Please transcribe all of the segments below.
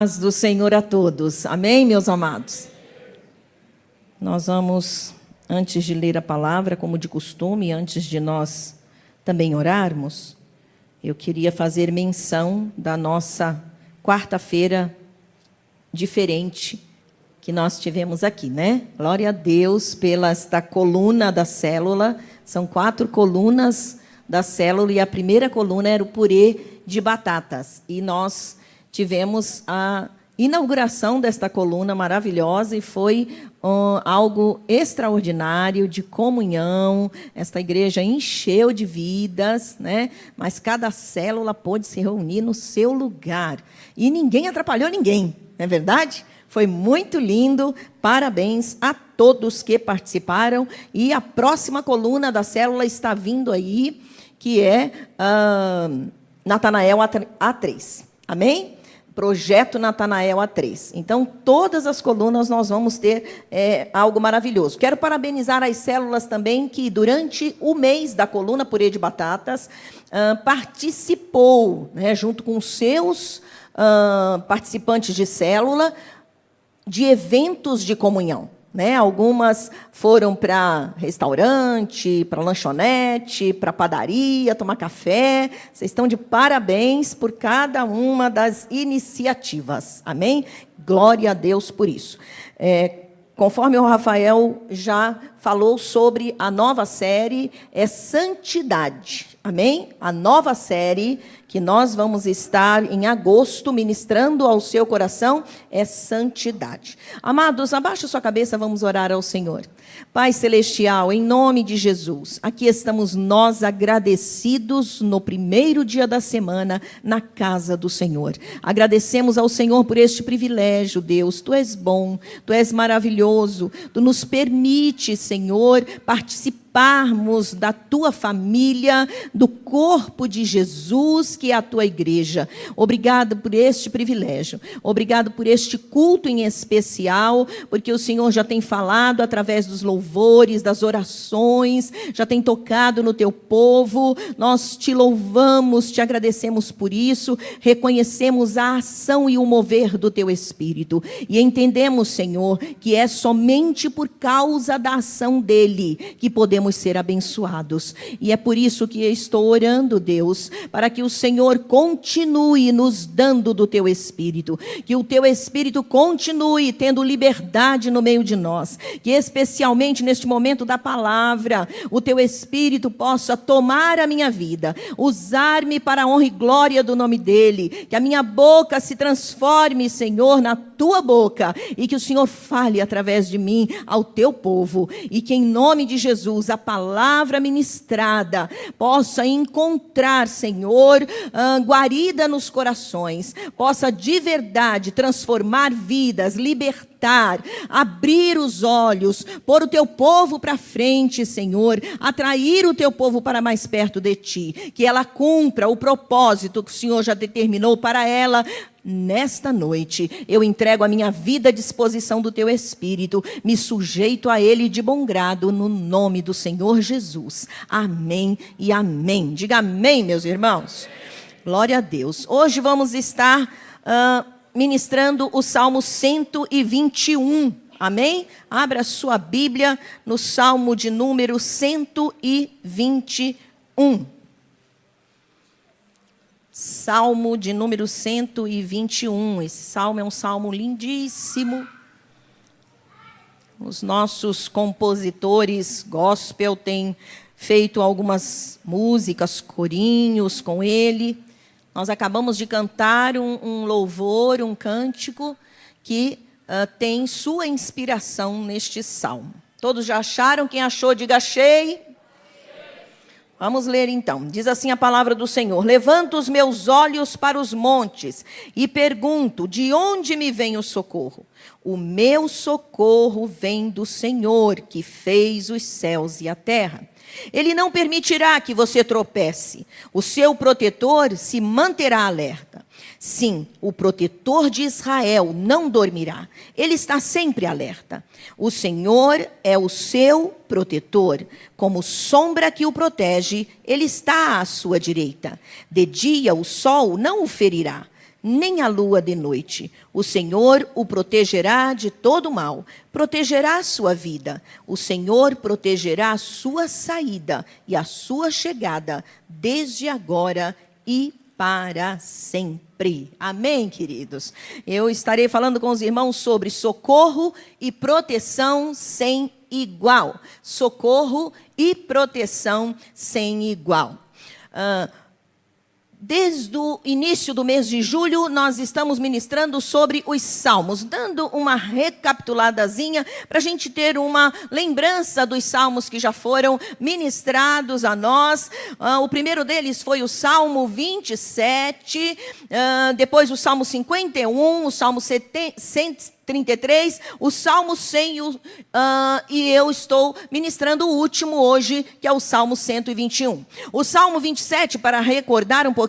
Paz do Senhor a todos. Amém, meus amados? Nós vamos, antes de ler a palavra, como de costume, antes de nós também orarmos, eu queria fazer menção da nossa quarta-feira diferente que nós tivemos aqui, né? Glória a Deus pela esta coluna da célula. São 4 colunas da célula e a primeira coluna era o purê de batatas. E nós tivemos a inauguração desta coluna maravilhosa e foi algo extraordinário de comunhão. Esta igreja encheu de vidas, né? Mas cada célula pôde se reunir no seu lugar. E ninguém atrapalhou ninguém, não é verdade? Foi muito lindo. Parabéns a todos que participaram. E a próxima coluna da célula está vindo aí, que é Natanael A3. Amém? Projeto Natanael A3. Então, todas as colunas nós vamos ter algo maravilhoso. Quero parabenizar as células também que, durante o mês da coluna Purê de Batatas, participou, né, junto com seus participantes de célula, de eventos de comunhão. Né? Algumas foram para restaurante, para lanchonete, para padaria, tomar café. Vocês estão de parabéns por cada uma das iniciativas. Amém? Glória a Deus por isso. Conforme o Rafael já falou sobre a nova série, é Santidade. Amém? A nova série que nós vamos estar em agosto ministrando ao seu coração é Santidade. Amados, abaixa sua cabeça, vamos orar ao Senhor. Pai Celestial, em nome de Jesus, aqui estamos nós agradecidos no primeiro dia da semana na casa do Senhor. Agradecemos ao Senhor por este privilégio, Deus. Tu és bom, Tu és maravilhoso, Tu nos permite, Senhor, participarmos da Tua família, do corpo de Jesus, que é a Tua igreja. Obrigado por este privilégio. Obrigado por este culto em especial, porque o Senhor já tem falado através dos louvores, das orações, já tem tocado no Teu povo. Nós Te louvamos, Te agradecemos por isso, reconhecemos a ação e o mover do Teu Espírito. E entendemos, Senhor, que é somente por causa da ação dEle que podemos ser abençoados. E é por isso que eu estou orando, Deus, para que o Senhor continue nos dando do Teu Espírito, que o Teu Espírito continue tendo liberdade no meio de nós, que especialmente neste momento da palavra, o Teu Espírito possa tomar a minha vida, usar-me para a honra e glória do nome dEle, que a minha boca se transforme, Senhor, na Tua boca, e que o Senhor fale através de mim ao Teu povo, e que em nome de Jesus a palavra ministrada possa encontrar, Senhor, guarida nos corações, possa de verdade transformar vidas, libertar, abrir os olhos, pôr o Teu povo para frente, Senhor, atrair o Teu povo para mais perto de Ti, que ela cumpra o propósito que o Senhor já determinou para ela. Nesta noite, eu entrego a minha vida à disposição do Teu Espírito, me sujeito a Ele de bom grado, no nome do Senhor Jesus. Amém e amém. Diga amém, meus irmãos. Glória a Deus. Hoje vamos estar ministrando o Salmo 121. Amém? Abra a sua Bíblia no Salmo de número 121. Salmo de número 121. Esse salmo é um salmo lindíssimo. Os nossos compositores gospel têm feito algumas músicas, corinhos com ele. Nós acabamos de cantar um louvor, um cântico que tem sua inspiração neste salmo. Todos já acharam? Quem achou, diga achei. Vamos ler então. Diz assim a palavra do Senhor: levanto os meus olhos para os montes e pergunto, de onde me vem o socorro? O meu socorro vem do Senhor, que fez os céus e a terra. Ele não permitirá que você tropece. O seu protetor se manterá alerta. Sim, o protetor de Israel não dormirá. Ele está sempre alerta. O Senhor é o seu protetor. Como sombra que o protege, ele está à sua direita. De dia o sol não o ferirá, nem a lua de noite. O Senhor o protegerá de todo mal, protegerá a sua vida. O Senhor protegerá a sua saída e a sua chegada, desde agora e para sempre. Amém, queridos? Eu estarei falando com os irmãos sobre socorro e proteção sem igual. Socorro e proteção sem igual. Desde o início do mês de julho, nós estamos ministrando sobre os salmos, dando uma recapituladazinha para a gente ter uma lembrança dos salmos que já foram ministrados a nós. O primeiro deles foi o Salmo 27, depois o Salmo 51, o Salmo 133, o Salmo 100, e eu estou ministrando o último hoje, que é o Salmo 121. O Salmo 27, para recordar um pouquinho,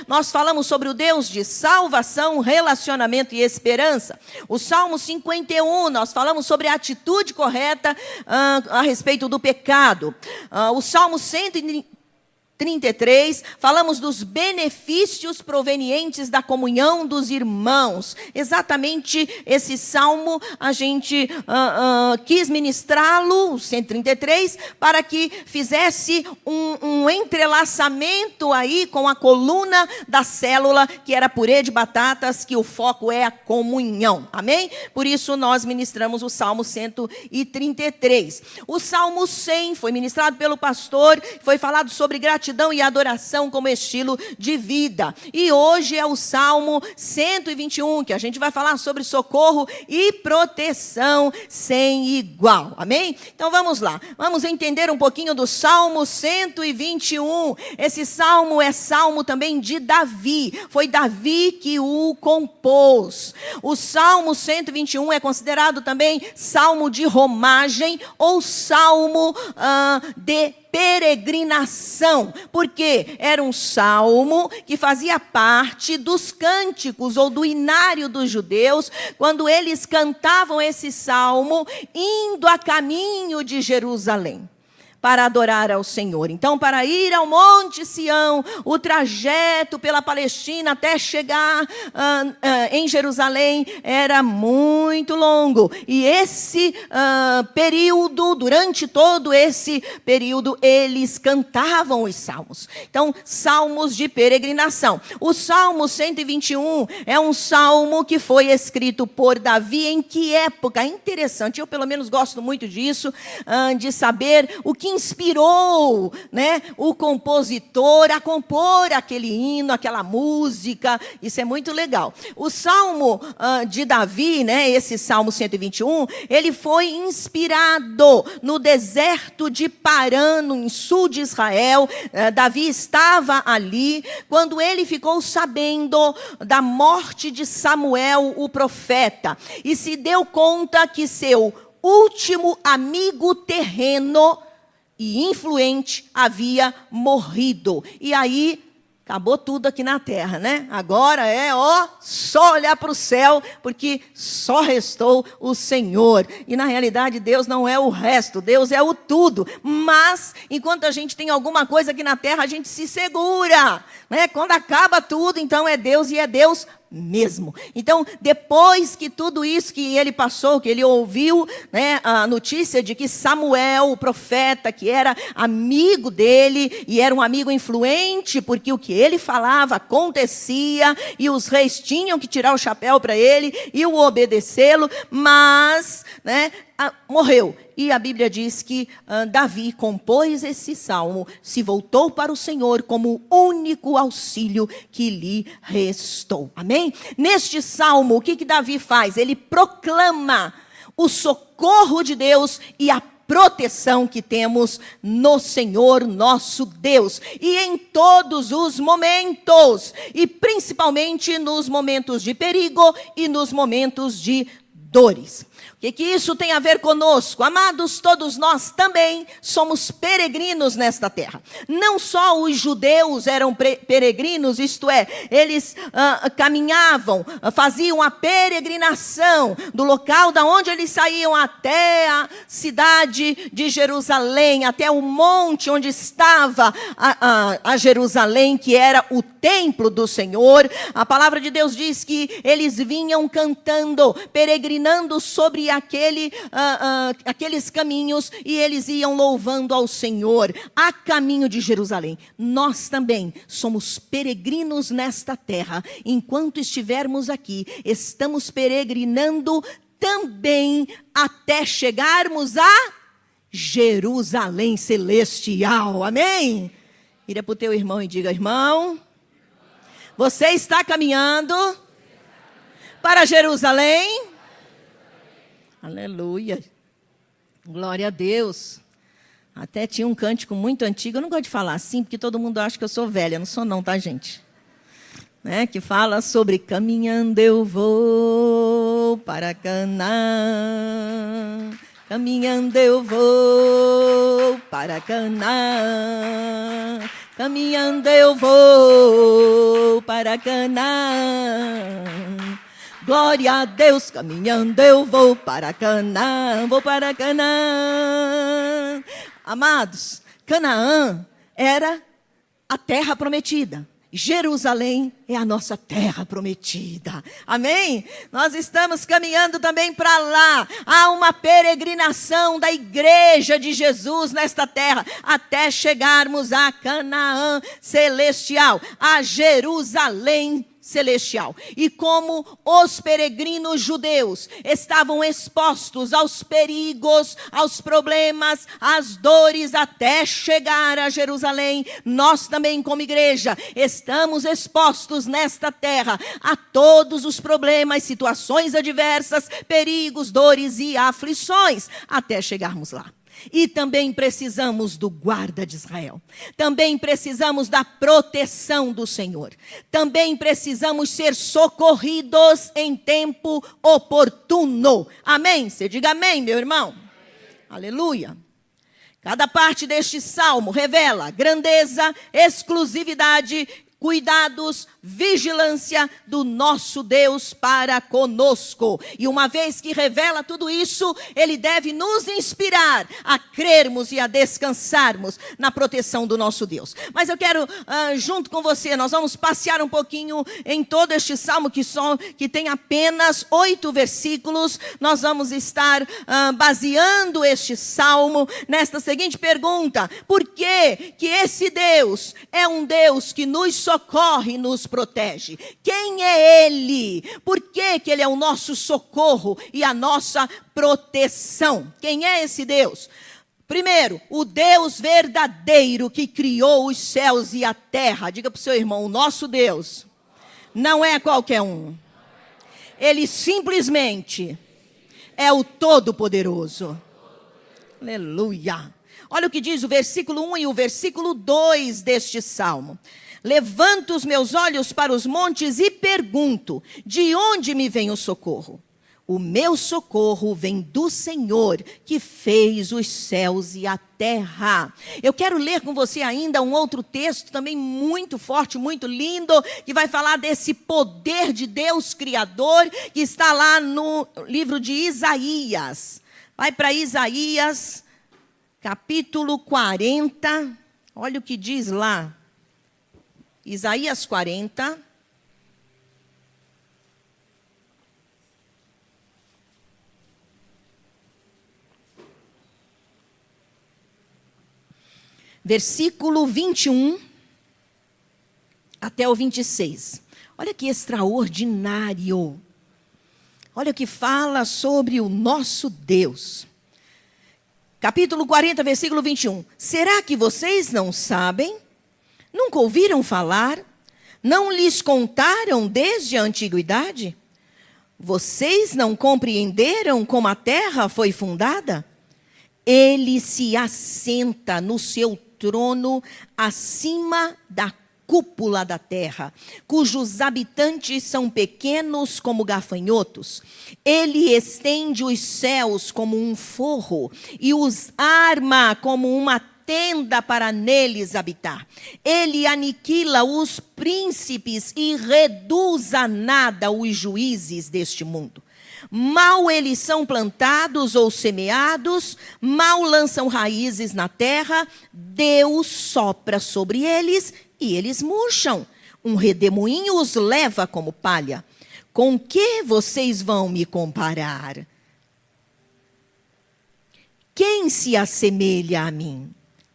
nós falamos sobre o Deus de salvação, relacionamento e esperança. O Salmo 51, nós falamos sobre a atitude correta a respeito do pecado. O Salmo 133, falamos dos benefícios provenientes da comunhão dos irmãos. Exatamente esse salmo a gente quis ministrá-lo, o 133, para que fizesse um entrelaçamento aí com a coluna da célula, que era purê de batatas, que o foco é a comunhão. Amém? Por isso nós ministramos o Salmo 133. O Salmo 100 foi ministrado pelo pastor, foi falado sobre gratidão e adoração como estilo de vida. E hoje é o Salmo 121, que a gente vai falar sobre socorro e proteção sem igual. Amém? Então vamos lá. Vamos entender um pouquinho do Salmo 121. Esse salmo é salmo também de Davi. Foi Davi que o compôs. O Salmo 121 é considerado também salmo de romagem ou salmo de peregrinação, porque era um salmo que fazia parte dos cânticos ou do inário dos judeus, quando eles cantavam esse salmo indo a caminho de Jerusalém, para adorar ao Senhor. Então, para ir ao Monte Sião, o trajeto pela Palestina até chegar em Jerusalém era muito longo. E esse período, durante todo esse período, eles cantavam os salmos. Então, salmos de peregrinação. O Salmo 121 é um salmo que foi escrito por Davi em que época? Interessante, eu pelo menos gosto muito disso, de saber o que inspirou, né, o compositor a compor aquele hino, aquela música. Isso é muito legal. O Salmo de Davi, né, esse Salmo 121, ele foi inspirado no deserto de Parã, no sul de Israel. Davi estava ali quando ele ficou sabendo da morte de Samuel, o profeta, e se deu conta que seu último amigo terreno e influente havia morrido. E aí, acabou tudo aqui na terra, né? Agora só olhar para o céu, porque só restou o Senhor. E na realidade, Deus não é o resto, Deus é o tudo. Mas, enquanto a gente tem alguma coisa aqui na terra, a gente se segura, né? Quando acaba tudo, então é Deus, e é Deus mesmo. Então, depois que tudo isso que ele passou, que ele ouviu, né, a notícia de que Samuel, o profeta, que era amigo dele, e era um amigo influente, porque o que ele falava acontecia, e os reis tinham que tirar o chapéu para ele, e o obedecê-lo, mas, né, morreu. E a Bíblia diz que Davi compôs esse salmo, se voltou para o Senhor como o único auxílio que lhe restou. Amém? Neste salmo, o que Davi faz? Ele proclama o socorro de Deus e a proteção que temos no Senhor nosso Deus. E em todos os momentos, e principalmente nos momentos de perigo e nos momentos de dores. O que isso tem a ver conosco? Amados, todos nós também somos peregrinos nesta terra. Não só os judeus eram peregrinos, isto é, eles caminhavam, faziam a peregrinação do local da onde eles saíam até a cidade de Jerusalém, até o monte onde estava a Jerusalém, que era o templo do Senhor. A palavra de Deus diz que eles vinham cantando, peregrinando sobre aqueles caminhos, e eles iam louvando ao Senhor a caminho de Jerusalém. Nós também somos peregrinos nesta terra. Enquanto estivermos aqui, estamos peregrinando também até chegarmos a Jerusalém celestial. Amém? Vira para o teu irmão e diga: irmão, você está caminhando para Jerusalém? Aleluia. Glória a Deus. Até tinha um cântico muito antigo, eu não gosto de falar assim, porque todo mundo acha que eu sou velha. Não sou não, tá, gente? Né? Que fala sobre caminhando eu vou para Canaã. Caminhando eu vou para Canaã. Caminhando eu vou para Canaã. Glória a Deus, caminhando eu vou para Canaã. Vou para Canaã. Amados, Canaã era a terra prometida. Jerusalém é a nossa terra prometida. Amém? Nós estamos caminhando também para lá. Há uma peregrinação da igreja de Jesus nesta terra, até chegarmos a Canaã celestial, a Jerusalém celestial. E como os peregrinos judeus estavam expostos aos perigos, aos problemas, às dores, até chegar a Jerusalém, nós também, como igreja, estamos expostos nesta terra a todos os problemas, situações adversas, perigos, dores e aflições, até chegarmos lá. E também precisamos do guarda de Israel. Também precisamos da proteção do Senhor. Também precisamos ser socorridos em tempo oportuno. Amém? Você diga amém, meu irmão. Amém. Aleluia. Cada parte deste salmo revela grandeza, exclusividade, cuidados, vigilância do nosso Deus para conosco. E uma vez que revela tudo isso, ele deve nos inspirar a crermos e a descansarmos na proteção do nosso Deus. Mas eu quero, junto com você, nós vamos passear um pouquinho em todo este salmo que tem apenas 8 versículos. Nós vamos estar baseando este salmo nesta seguinte pergunta: por que esse Deus é um Deus que nos socorre e nos protege? Quem é Ele? Por que Ele é o nosso socorro e a nossa proteção? Quem é esse Deus? Primeiro, o Deus verdadeiro que criou os céus e a terra. Diga para o seu irmão: o nosso Deus não é qualquer um. Ele simplesmente é o Todo-Poderoso. Aleluia. Olha o que diz o versículo 1 e o versículo 2 deste salmo. Levanto os meus olhos para os montes e pergunto: de onde me vem o socorro? O meu socorro vem do Senhor, que fez os céus e a terra. Eu quero ler com você ainda um outro texto também muito forte, muito lindo, que vai falar desse poder de Deus Criador, que está lá no livro de Isaías. Vai para Isaías, capítulo 40. Olha o que diz lá. Isaías 40. Versículo 21 até o 26. Olha que extraordinário. Olha o que fala sobre o nosso Deus. Capítulo 40, versículo 21. Será que vocês não sabem? Nunca ouviram falar? Não lhes contaram desde a antiguidade? Vocês não compreenderam como a terra foi fundada? Ele se assenta no seu trono acima da cúpula da terra, cujos habitantes são pequenos como gafanhotos. Ele estende os céus como um forro e os arma como uma tenda para neles habitar. Ele aniquila os príncipes e reduz a nada os juízes deste mundo. Mal eles são plantados ou semeados, mal lançam raízes na terra, Deus sopra sobre eles e eles murcham. Um redemoinho os leva como palha. Com que vocês vão me comparar? Quem se assemelha a mim?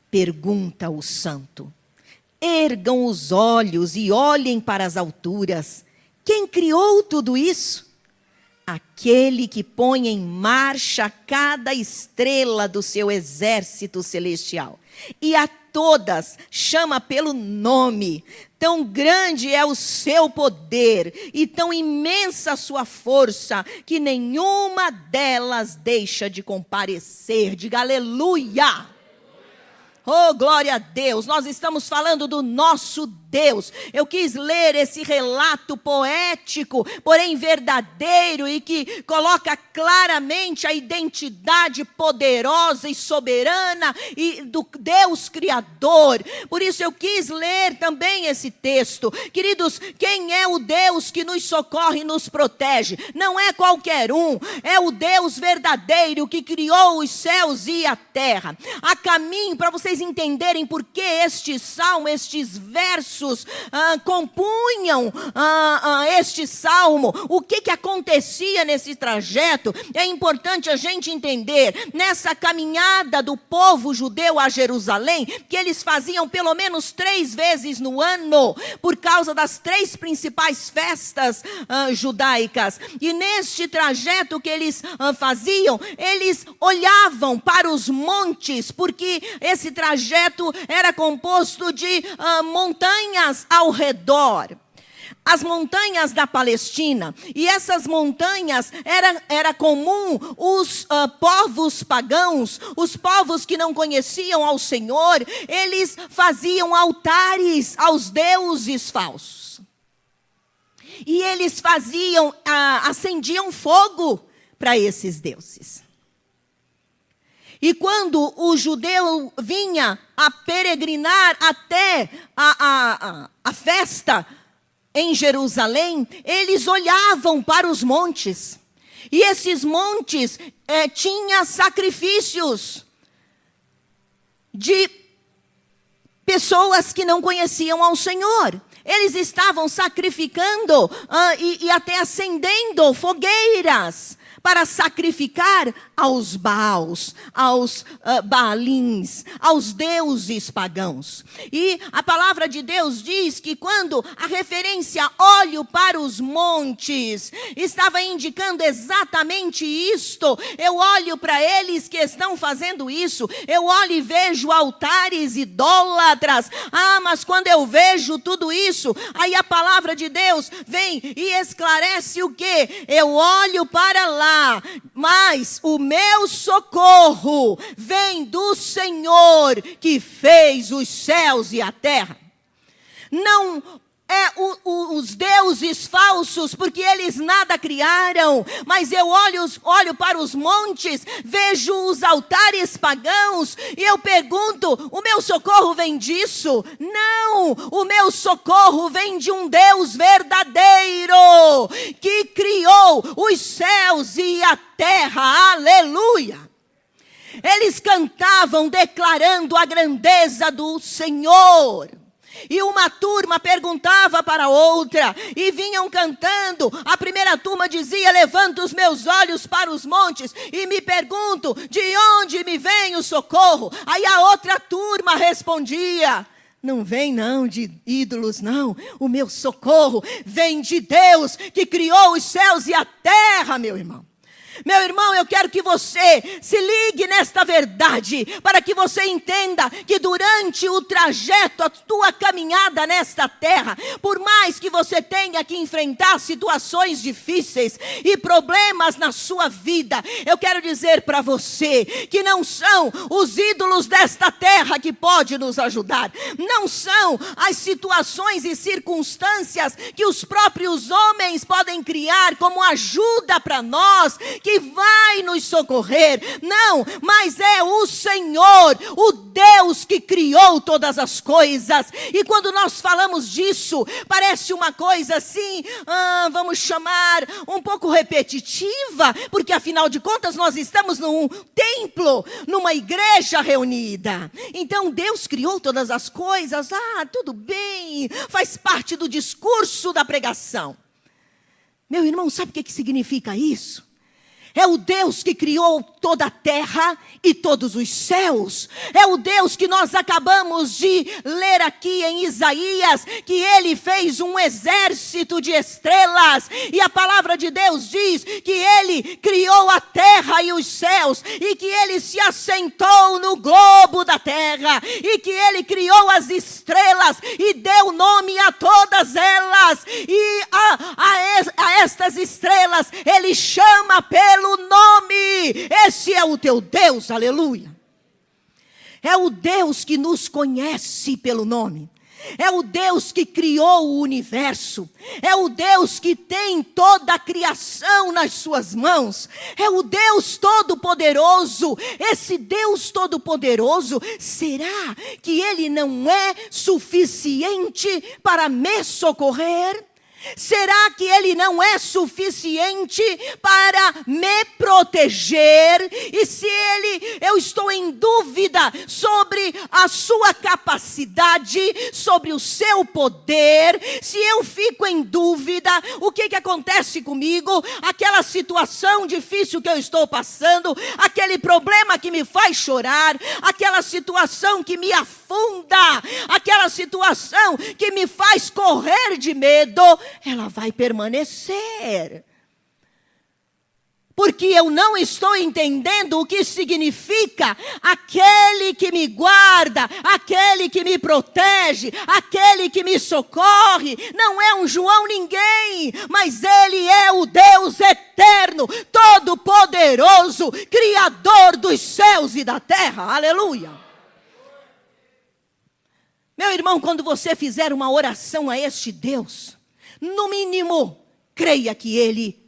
Pergunta o santo. Ergam os olhos e olhem para as alturas. Quem criou tudo isso? Aquele que põe em marcha cada estrela do seu exército celestial. E a todas chama pelo nome. Tão grande é o seu poder e tão imensa a sua força, que nenhuma delas deixa de comparecer. Diga aleluia! Oh, glória a Deus, nós estamos falando do nosso Deus. Eu quis ler esse relato poético, porém verdadeiro, e que coloca claramente a identidade poderosa e soberana e do Deus Criador. Por isso eu quis ler também esse texto. Queridos, quem é o Deus que nos socorre e nos protege? Não é qualquer um, é o Deus verdadeiro que criou os céus e a terra. A caminho para vocês entenderem por que este salmo, estes versos compunham este salmo, o que acontecia nesse trajeto. É importante a gente entender, nessa caminhada do povo judeu a Jerusalém, que eles faziam pelo menos 3 vezes no ano, por causa das 3 principais festas judaicas. E neste trajeto que eles faziam, eles olhavam para os montes, porque esse trajeto era composto de montanhas ao redor. As montanhas da Palestina. E essas montanhas era comum os povos pagãos, os povos que não conheciam ao Senhor, eles faziam altares aos deuses falsos. E eles acendiam fogo para esses deuses. E quando o judeu vinha a peregrinar até a festa em Jerusalém, eles olhavam para os montes. E esses montes tinham sacrifícios de pessoas que não conheciam ao Senhor. Eles estavam sacrificando e até acendendo fogueiras para sacrificar aos Baals, aos Baalins, aos deuses pagãos. E a palavra de Deus diz que quando a referência olho para os montes, estava indicando exatamente isto. Eu olho para eles que estão fazendo isso, eu olho e vejo altares idólatras. Mas quando eu vejo tudo isso, aí a palavra de Deus vem e esclarece o quê? Eu olho para lá, mas o meu socorro vem do Senhor que fez os céus e a terra. Não é os deuses falsos, porque eles nada criaram, mas eu olho para os montes, vejo os altares pagãos, e eu pergunto, o meu socorro vem disso? Não, o meu socorro vem de um Deus verdadeiro, que criou os céus e a terra, aleluia. Eles cantavam declarando a grandeza do Senhor. E uma turma perguntava para outra, e vinham cantando. A primeira turma dizia, levanto os meus olhos para os montes, e me pergunto, de onde me vem o socorro? Aí a outra turma respondia, não vem não de ídolos não, o meu socorro vem de Deus, que criou os céus e a terra, meu irmão. Meu irmão, eu quero que você se ligue nesta verdade, para que você entenda que durante o trajeto, a tua caminhada nesta terra, por mais que você tenha que enfrentar situações difíceis e problemas na sua vida, eu quero dizer para você que não são os ídolos desta terra que podem nos ajudar, não são as situações e circunstâncias que os próprios homens podem criar como ajuda para nós, que vai nos socorrer. Não, mas é o Senhor, o Deus que criou todas as coisas. E quando nós falamos disso, parece uma coisa assim, vamos chamar um pouco repetitiva, porque afinal de contas nós estamos num templo, numa igreja reunida. Então Deus criou todas as coisas, tudo bem, faz parte do discurso da pregação. Meu irmão, sabe o que significa isso? É o Deus que criou toda a terra e todos os céus. É o Deus que nós acabamos de ler aqui em Isaías, que Ele fez um exército de estrelas. E a palavra de Deus diz que Ele criou a terra e os céus, e que Ele se assentou no globo da terra, e que Ele criou as estrelas e deu nome a todas elas. E a estas estrelas Ele chama pelo nome. Esse é o teu Deus, aleluia. É o Deus que nos conhece pelo nome. É o Deus que criou o universo. É o Deus que tem toda a criação nas suas mãos. É o Deus Todo-Poderoso. Esse Deus Todo-Poderoso, será que Ele não é suficiente para me socorrer? Será que Ele não é suficiente para me proteger? E se eu estou em dúvida sobre a sua capacidade, sobre o seu poder, se eu fico em dúvida, o que acontece comigo? Aquela situação difícil que eu estou passando, aquele problema que me faz chorar, aquela situação que me afunda, aquela situação que me faz correr de medo, ela vai permanecer. Porque eu não estou entendendo o que significa aquele que me guarda, aquele que me protege, aquele que me socorre. Não é um João ninguém, mas Ele é o Deus eterno, todo-poderoso, Criador dos céus e da terra. Aleluia. Meu irmão, quando você fizer uma oração a este Deus, no mínimo, creia que Ele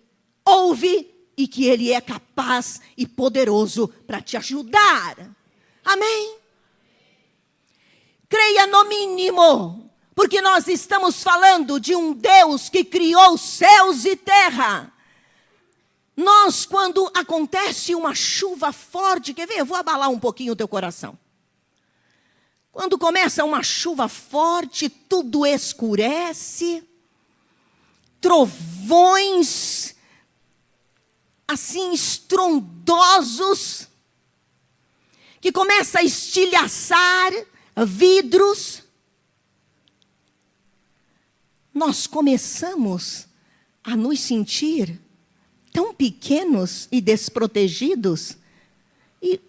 ouve e que Ele é capaz e poderoso para te ajudar. Amém? Creia no mínimo, porque nós estamos falando de um Deus que criou céus e terra. Nós, quando acontece uma chuva forte, quer ver? Eu vou abalar um pouquinho o teu coração. Quando começa uma chuva forte, tudo escurece, trovões assim estrondosos, que começa a estilhaçar vidros. Nós começamos a nos sentir tão pequenos e desprotegidos, e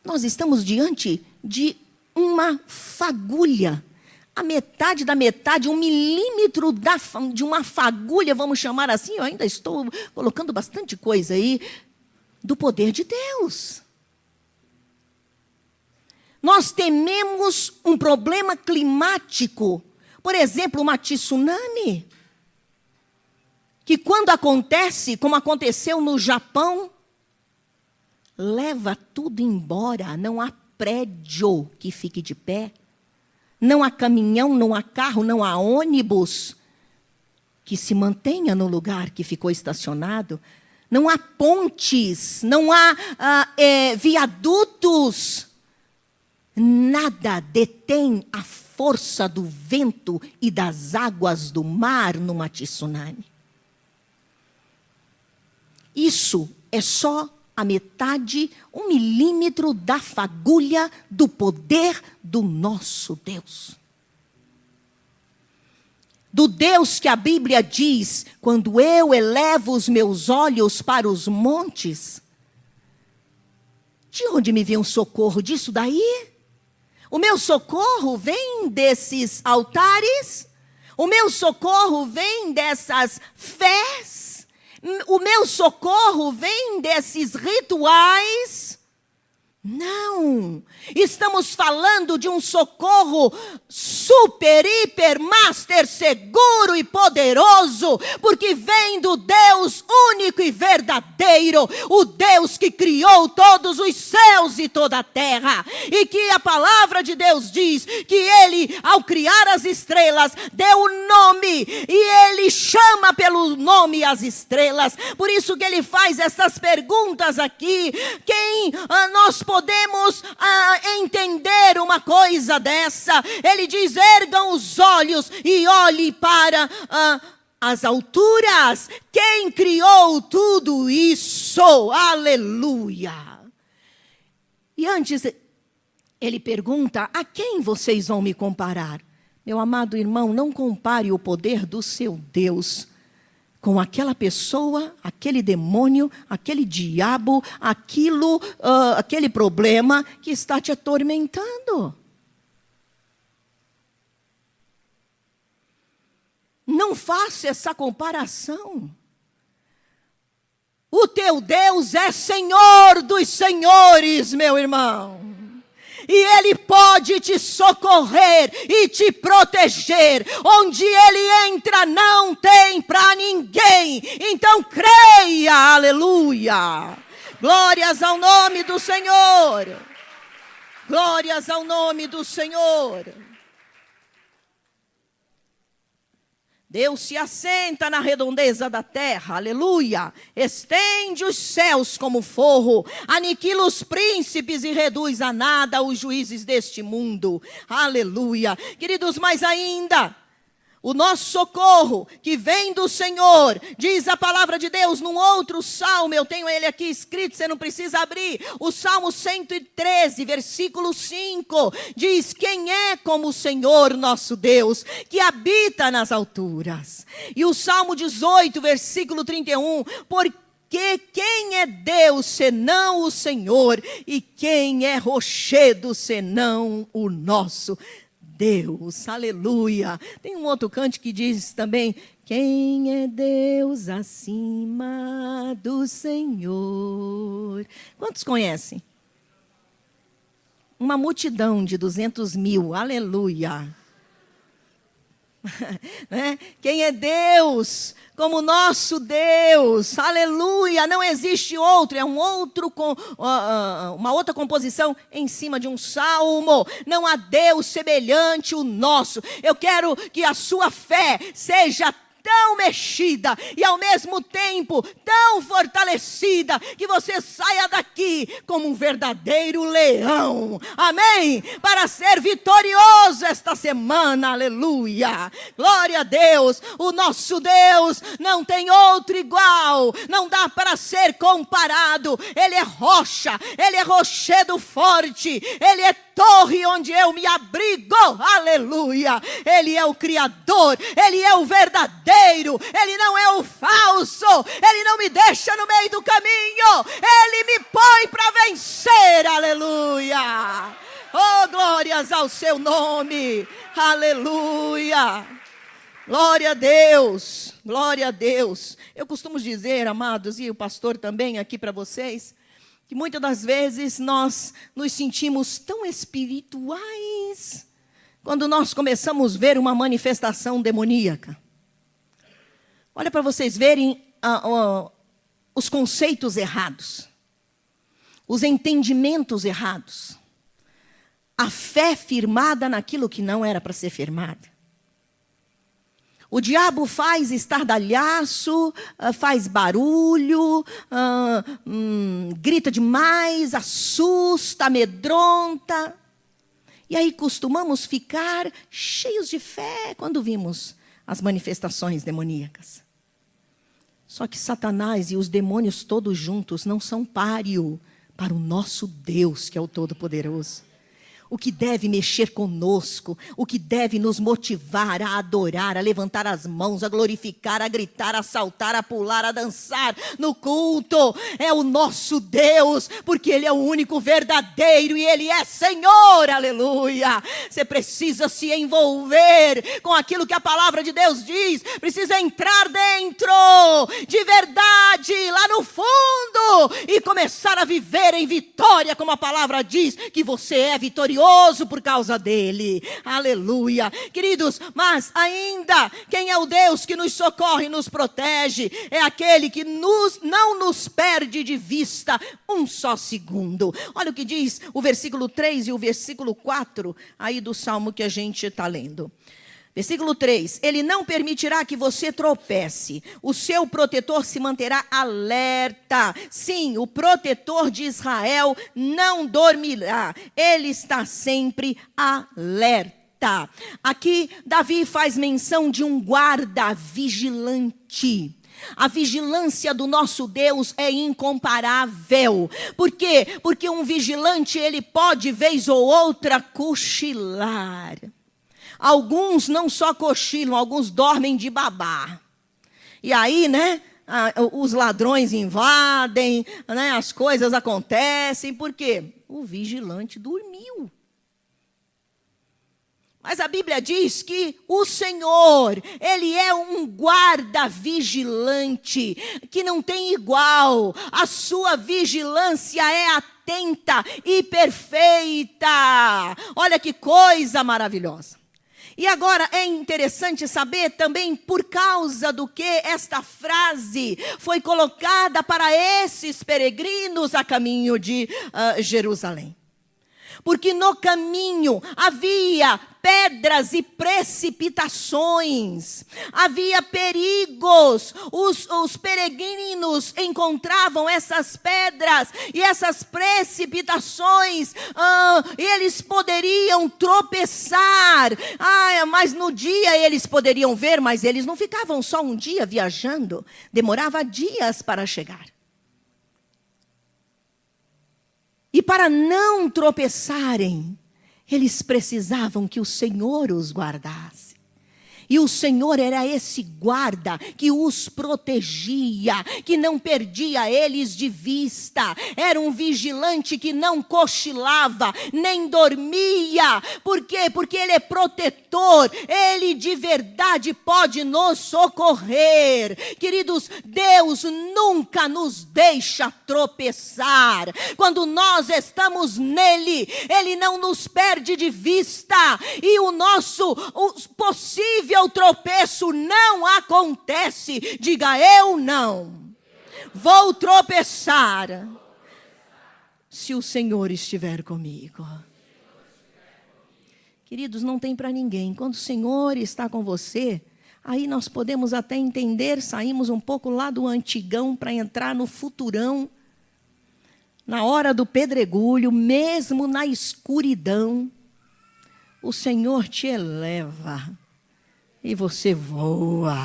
nós estamos diante de uma fagulha, a metade da metade, 1 milímetro de uma fagulha, vamos chamar assim, eu ainda estou colocando bastante coisa aí, do poder de Deus. Nós tememos um problema climático, por exemplo, uma tsunami, que quando acontece, como aconteceu no Japão, leva tudo embora, não há prédio que fique de pé, não há caminhão, não há carro, não há ônibus que se mantenha no lugar que ficou estacionado, não há pontes, não há viadutos, nada detém a força do vento e das águas do mar numa tsunami. Isso é só a metade, 1 milímetro da fagulha do poder do nosso Deus. Do Deus que a Bíblia diz, quando eu elevo os meus olhos para os montes, de onde me vem um socorro? Disso daí? O meu socorro vem desses altares? O meu socorro vem dessas fés? O meu socorro vem desses rituais? Não, estamos falando de um socorro super, hiper, master, seguro e poderoso, porque vem do Deus único e verdadeiro, o Deus que criou todos os céus e toda a terra, e que a palavra de Deus diz que Ele, ao criar as estrelas, deu o nome, e Ele chama pelo nome as estrelas, por isso que Ele faz essas perguntas aqui. Quem nós podemos entender uma coisa dessa? Ele diz: ergam os olhos e olhe para as alturas. Quem criou tudo isso? Aleluia! E antes, ele pergunta: a quem vocês vão me comparar? Meu amado irmão, não compare o poder do seu Deus com aquela pessoa, aquele demônio, aquele diabo, aquele problema que está te atormentando. Não faça essa comparação. O teu Deus é Senhor dos senhores, meu irmão. E Ele pode te socorrer e te proteger. Onde Ele entra não tem para ninguém. Então creia, aleluia. Glórias ao nome do Senhor. Glórias ao nome do Senhor. Deus se assenta na redondeza da terra, aleluia. Estende os céus como forro, aniquila os príncipes e reduz a nada os juízes deste mundo, aleluia. Queridos, mais ainda, o nosso socorro que vem do Senhor, diz a palavra de Deus num outro salmo, eu tenho ele aqui escrito, você não precisa abrir, o Salmo 113, versículo 5, diz: quem é como o Senhor nosso Deus, que habita nas alturas? E o Salmo 18, versículo 31, porque quem é Deus senão o Senhor, e quem é rochedo senão o nosso Deus, aleluia. Tem um outro cântico que diz também: quem é Deus acima do Senhor? Quantos conhecem? Uma multidão de 200 mil, aleluia. Né? Quem é Deus como nosso Deus, aleluia, não existe outro, é uma outra composição em cima de um salmo, não há Deus semelhante o nosso. Eu quero que a sua fé seja tão mexida e ao mesmo tempo tão fortalecida, que você saia daqui como um verdadeiro leão, amém? Para ser vitorioso esta semana, aleluia, glória a Deus. O nosso Deus não tem outro igual, não dá para ser comparado. Ele é rocha, Ele é rochedo forte, Ele é torre onde eu me abrigo, aleluia. Ele é o Criador, Ele é o verdadeiro, Ele não é o falso, Ele não me deixa no meio do caminho, Ele me põe para vencer, aleluia. Oh, glórias ao seu nome, aleluia. Glória a Deus, glória a Deus. Eu costumo dizer, amados, e o pastor também aqui para vocês, que muitas das vezes nós nos sentimos tão espirituais quando nós começamos a ver uma manifestação demoníaca. Olha para vocês verem os conceitos errados, os entendimentos errados, a fé firmada naquilo que não era para ser firmada. O diabo faz estardalhaço, faz barulho, grita demais, assusta, amedronta. E aí costumamos ficar cheios de fé quando vimos as manifestações demoníacas. Só que Satanás e os demônios todos juntos não são páreo para o nosso Deus, que é o Todo-Poderoso. O que deve mexer conosco, o que deve nos motivar a adorar, a levantar as mãos, a glorificar, a gritar, a saltar, a pular, a dançar no culto, é o nosso Deus, porque Ele é o único verdadeiro e Ele é Senhor, aleluia. Você precisa se envolver com aquilo que a palavra de Deus diz, precisa entrar dentro, de verdade, lá no fundo e começar a viver em vitória, como a palavra diz, que você é vitorioso por causa dele. Aleluia. Queridos, mas ainda, quem é o Deus que nos socorre e nos protege? É aquele que não nos perde de vista um só segundo. Olha o que diz o versículo 3 e o versículo 4 aí do Salmo que a gente está lendo. Versículo 3, ele não permitirá que você tropece, o seu protetor se manterá alerta. Sim, o protetor de Israel não dormirá, ele está sempre alerta. Aqui, Davi faz menção de um guarda vigilante. A vigilância do nosso Deus é incomparável. Por quê? Porque um vigilante, ele pode, vez ou outra, cochilar. Alguns não só cochilam, alguns dormem de babá. E aí, né, os ladrões invadem, né, as coisas acontecem. Por quê? O vigilante dormiu. Mas a Bíblia diz que o Senhor, Ele é um guarda vigilante, que não tem igual. A sua vigilância é atenta e perfeita. Olha que coisa maravilhosa. E agora é interessante saber também por causa do que esta frase foi colocada para esses peregrinos a caminho de Jerusalém. Porque no caminho havia pedras e precipitações, havia perigos, os peregrinos encontravam essas pedras e essas precipitações, eles poderiam tropeçar, mas no dia eles poderiam ver, mas eles não ficavam só um dia viajando, demorava dias para chegar. E para não tropeçarem, eles precisavam que o Senhor os guardasse. E o Senhor era esse guarda que os protegia, que não perdia eles de vista. Era um vigilante que não cochilava, nem dormia. Por quê? Porque Ele é protetor. Ele de verdade pode nos socorrer. Queridos, Deus nunca nos deixa tropeçar. Quando nós estamos nele, Ele não nos perde de vista. E o possível tropeço não acontece. Diga, eu não vou tropeçar se o Senhor estiver comigo. Queridos, não tem para ninguém. Quando o Senhor está com você, aí nós podemos até entender, saímos um pouco lá do antigão para entrar no futurão. Na hora do pedregulho, mesmo na escuridão, o Senhor te eleva. E você voa,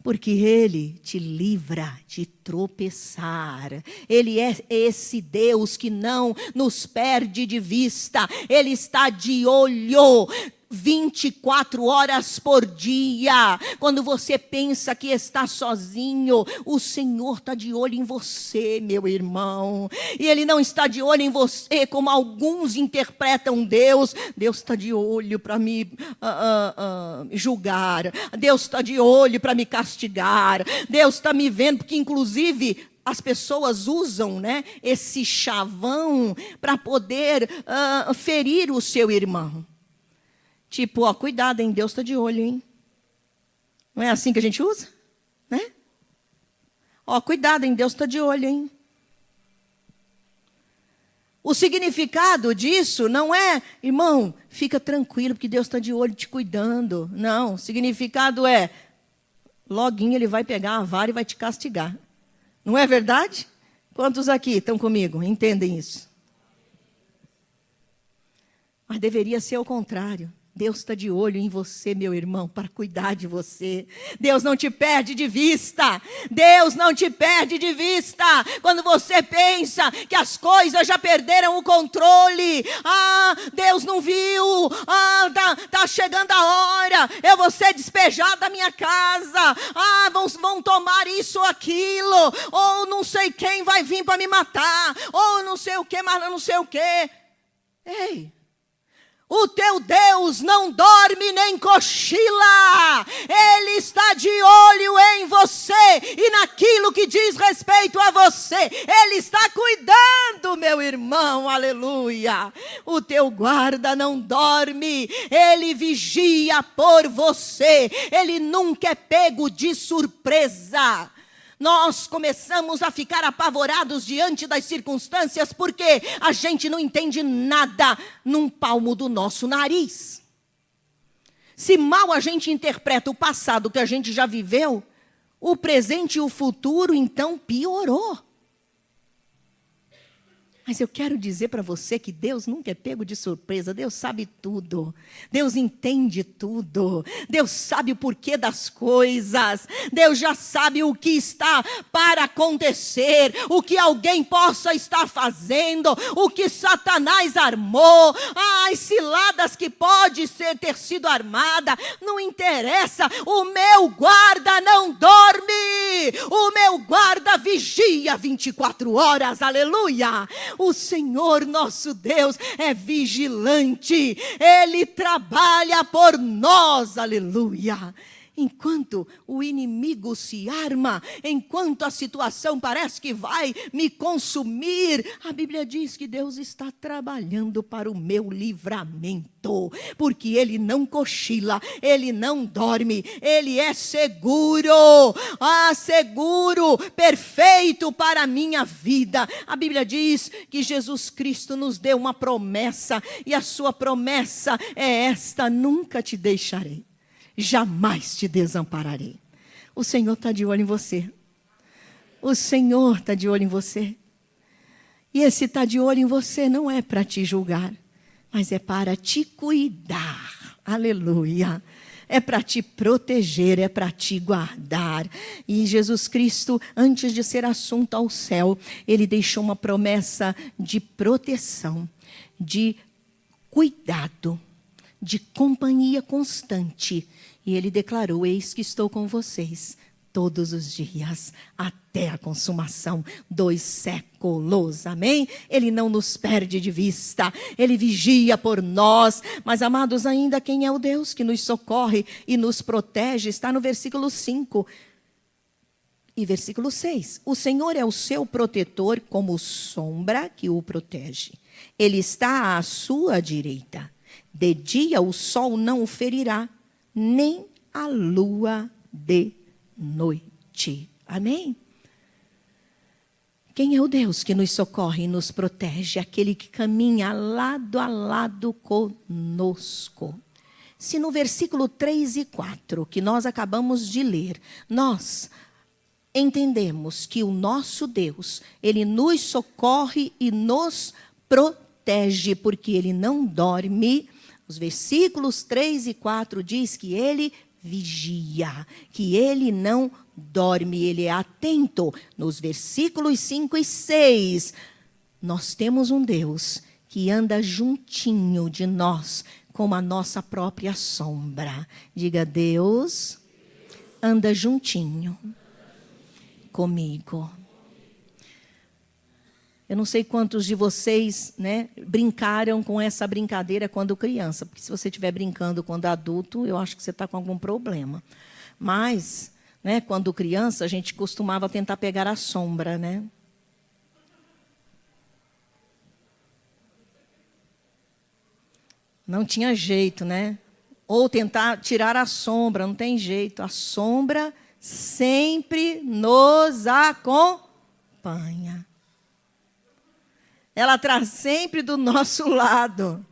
porque Ele te livra de tropeçar. Ele é esse Deus que não nos perde de vista. Ele está de olho 24 horas por dia. Quando você pensa que está sozinho, o Senhor está de olho em você, meu irmão. E Ele não está de olho em você como alguns interpretam Deus. Deus está de olho para me julgar. Deus está de olho para me castigar. Deus está me vendo, porque inclusive as pessoas usam, né, esse chavão para poder ferir o seu irmão. Tipo, cuidado, hein? Deus está de olho, hein? Não é assim que a gente usa? Né? Cuidado, hein? Deus está de olho, hein? O significado disso não é, irmão, fica tranquilo, porque Deus está de olho te cuidando. Não, o significado é, loguinho Ele vai pegar a vara e vai te castigar. Não é verdade? Quantos aqui estão comigo? Entendem isso? Mas deveria ser o contrário. Deus está de olho em você, meu irmão, para cuidar de você. Deus não te perde de vista. Deus não te perde de vista. Quando você pensa que as coisas já perderam o controle. Deus não viu. Tá chegando a hora. Eu vou ser despejado da minha casa. Vão tomar isso ou aquilo. Ou não sei quem vai vir para me matar. Ou não sei o que, mas não sei o que. Ei. O teu Deus não dorme nem cochila. Ele está de olho em você e naquilo que diz respeito a você. Ele está cuidando, meu irmão, aleluia. O teu guarda não dorme, ele vigia por você. Ele nunca é pego de surpresa. Nós começamos a ficar apavorados diante das circunstâncias porque a gente não entende nada num palmo do nosso nariz. Se mal a gente interpreta o passado que a gente já viveu, o presente e o futuro então piorou. Mas eu quero dizer para você que Deus nunca é pego de surpresa. Deus sabe tudo. Deus entende tudo. Deus sabe o porquê das coisas. Deus já sabe o que está para acontecer. O que alguém possa estar fazendo. O que Satanás armou. As ciladas que pode ter sido armada. Não interessa. O meu guarda não dorme. O meu guarda vigia 24 horas. Aleluia. O Senhor nosso Deus é vigilante, Ele trabalha por nós, aleluia. Enquanto o inimigo se arma, enquanto a situação parece que vai me consumir, a Bíblia diz que Deus está trabalhando para o meu livramento, porque Ele não cochila, Ele não dorme, Ele é seguro, seguro, perfeito para a minha vida. A Bíblia diz que Jesus Cristo nos deu uma promessa, e a sua promessa é esta: nunca te deixarei. Jamais te desampararei. O Senhor está de olho em você. O Senhor está de olho em você. E esse está de olho em você não é para te julgar, mas é para te cuidar. Aleluia. É para te proteger, é para te guardar. E Jesus Cristo, antes de ser assunto ao céu, Ele deixou uma promessa de proteção, de cuidado, de companhia constante. E Ele declarou: eis que estou com vocês todos os dias, até a consumação dos séculos. Amém? Ele não nos perde de vista, Ele vigia por nós. Mas, amados, ainda quem é o Deus que nos socorre e nos protege? Está no versículo 5 e versículo 6. O Senhor é o seu protetor, como sombra que o protege. Ele está à sua direita. De dia o sol não o ferirá, nem a lua de noite. Amém? Quem é o Deus que nos socorre e nos protege? Aquele que caminha lado a lado conosco. Se no versículo 3 e 4, que nós acabamos de ler, nós entendemos que o nosso Deus, Ele nos socorre e nos protege, porque Ele não dorme. Os versículos 3 e 4 diz que Ele vigia, que Ele não dorme, Ele é atento. Nos versículos 5 e 6, nós temos um Deus que anda juntinho de nós, como a nossa própria sombra. Diga: Deus anda juntinho comigo. Eu não sei quantos de vocês, brincaram com essa brincadeira quando criança. Porque se você estiver brincando quando adulto, eu acho que você está com algum problema. Mas, quando criança, a gente costumava tentar pegar a sombra, Não tinha jeito, Ou tentar tirar a sombra, não tem jeito. A sombra sempre nos acompanha. Ela traz sempre do nosso lado.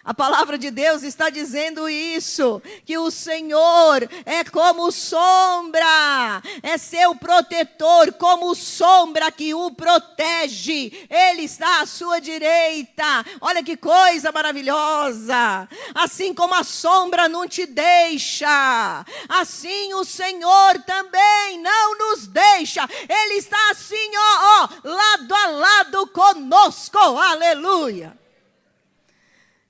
A palavra de Deus está dizendo isso, que o Senhor é como sombra, é seu protetor, como sombra que o protege. Ele está à sua direita. Olha que coisa maravilhosa. Assim como a sombra não te deixa, assim o Senhor também não nos deixa. Ele está assim, lado a lado conosco. Aleluia.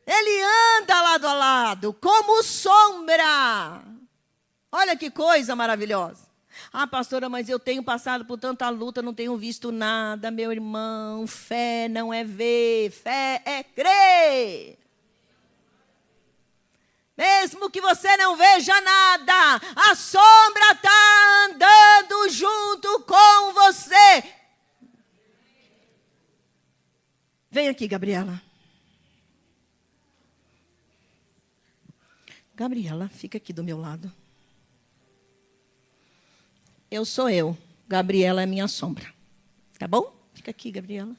Ele anda lado a lado, como sombra. Olha que coisa maravilhosa. Ah, pastora, mas eu tenho passado por tanta luta, não tenho visto nada. Meu irmão, fé não é ver, fé é crer. Mesmo que você não veja nada, a sombra está andando junto com você. Vem aqui, Gabriela. Gabriela, fica aqui do meu lado. Eu sou eu. Gabriela é minha sombra. Tá bom? Fica aqui, Gabriela.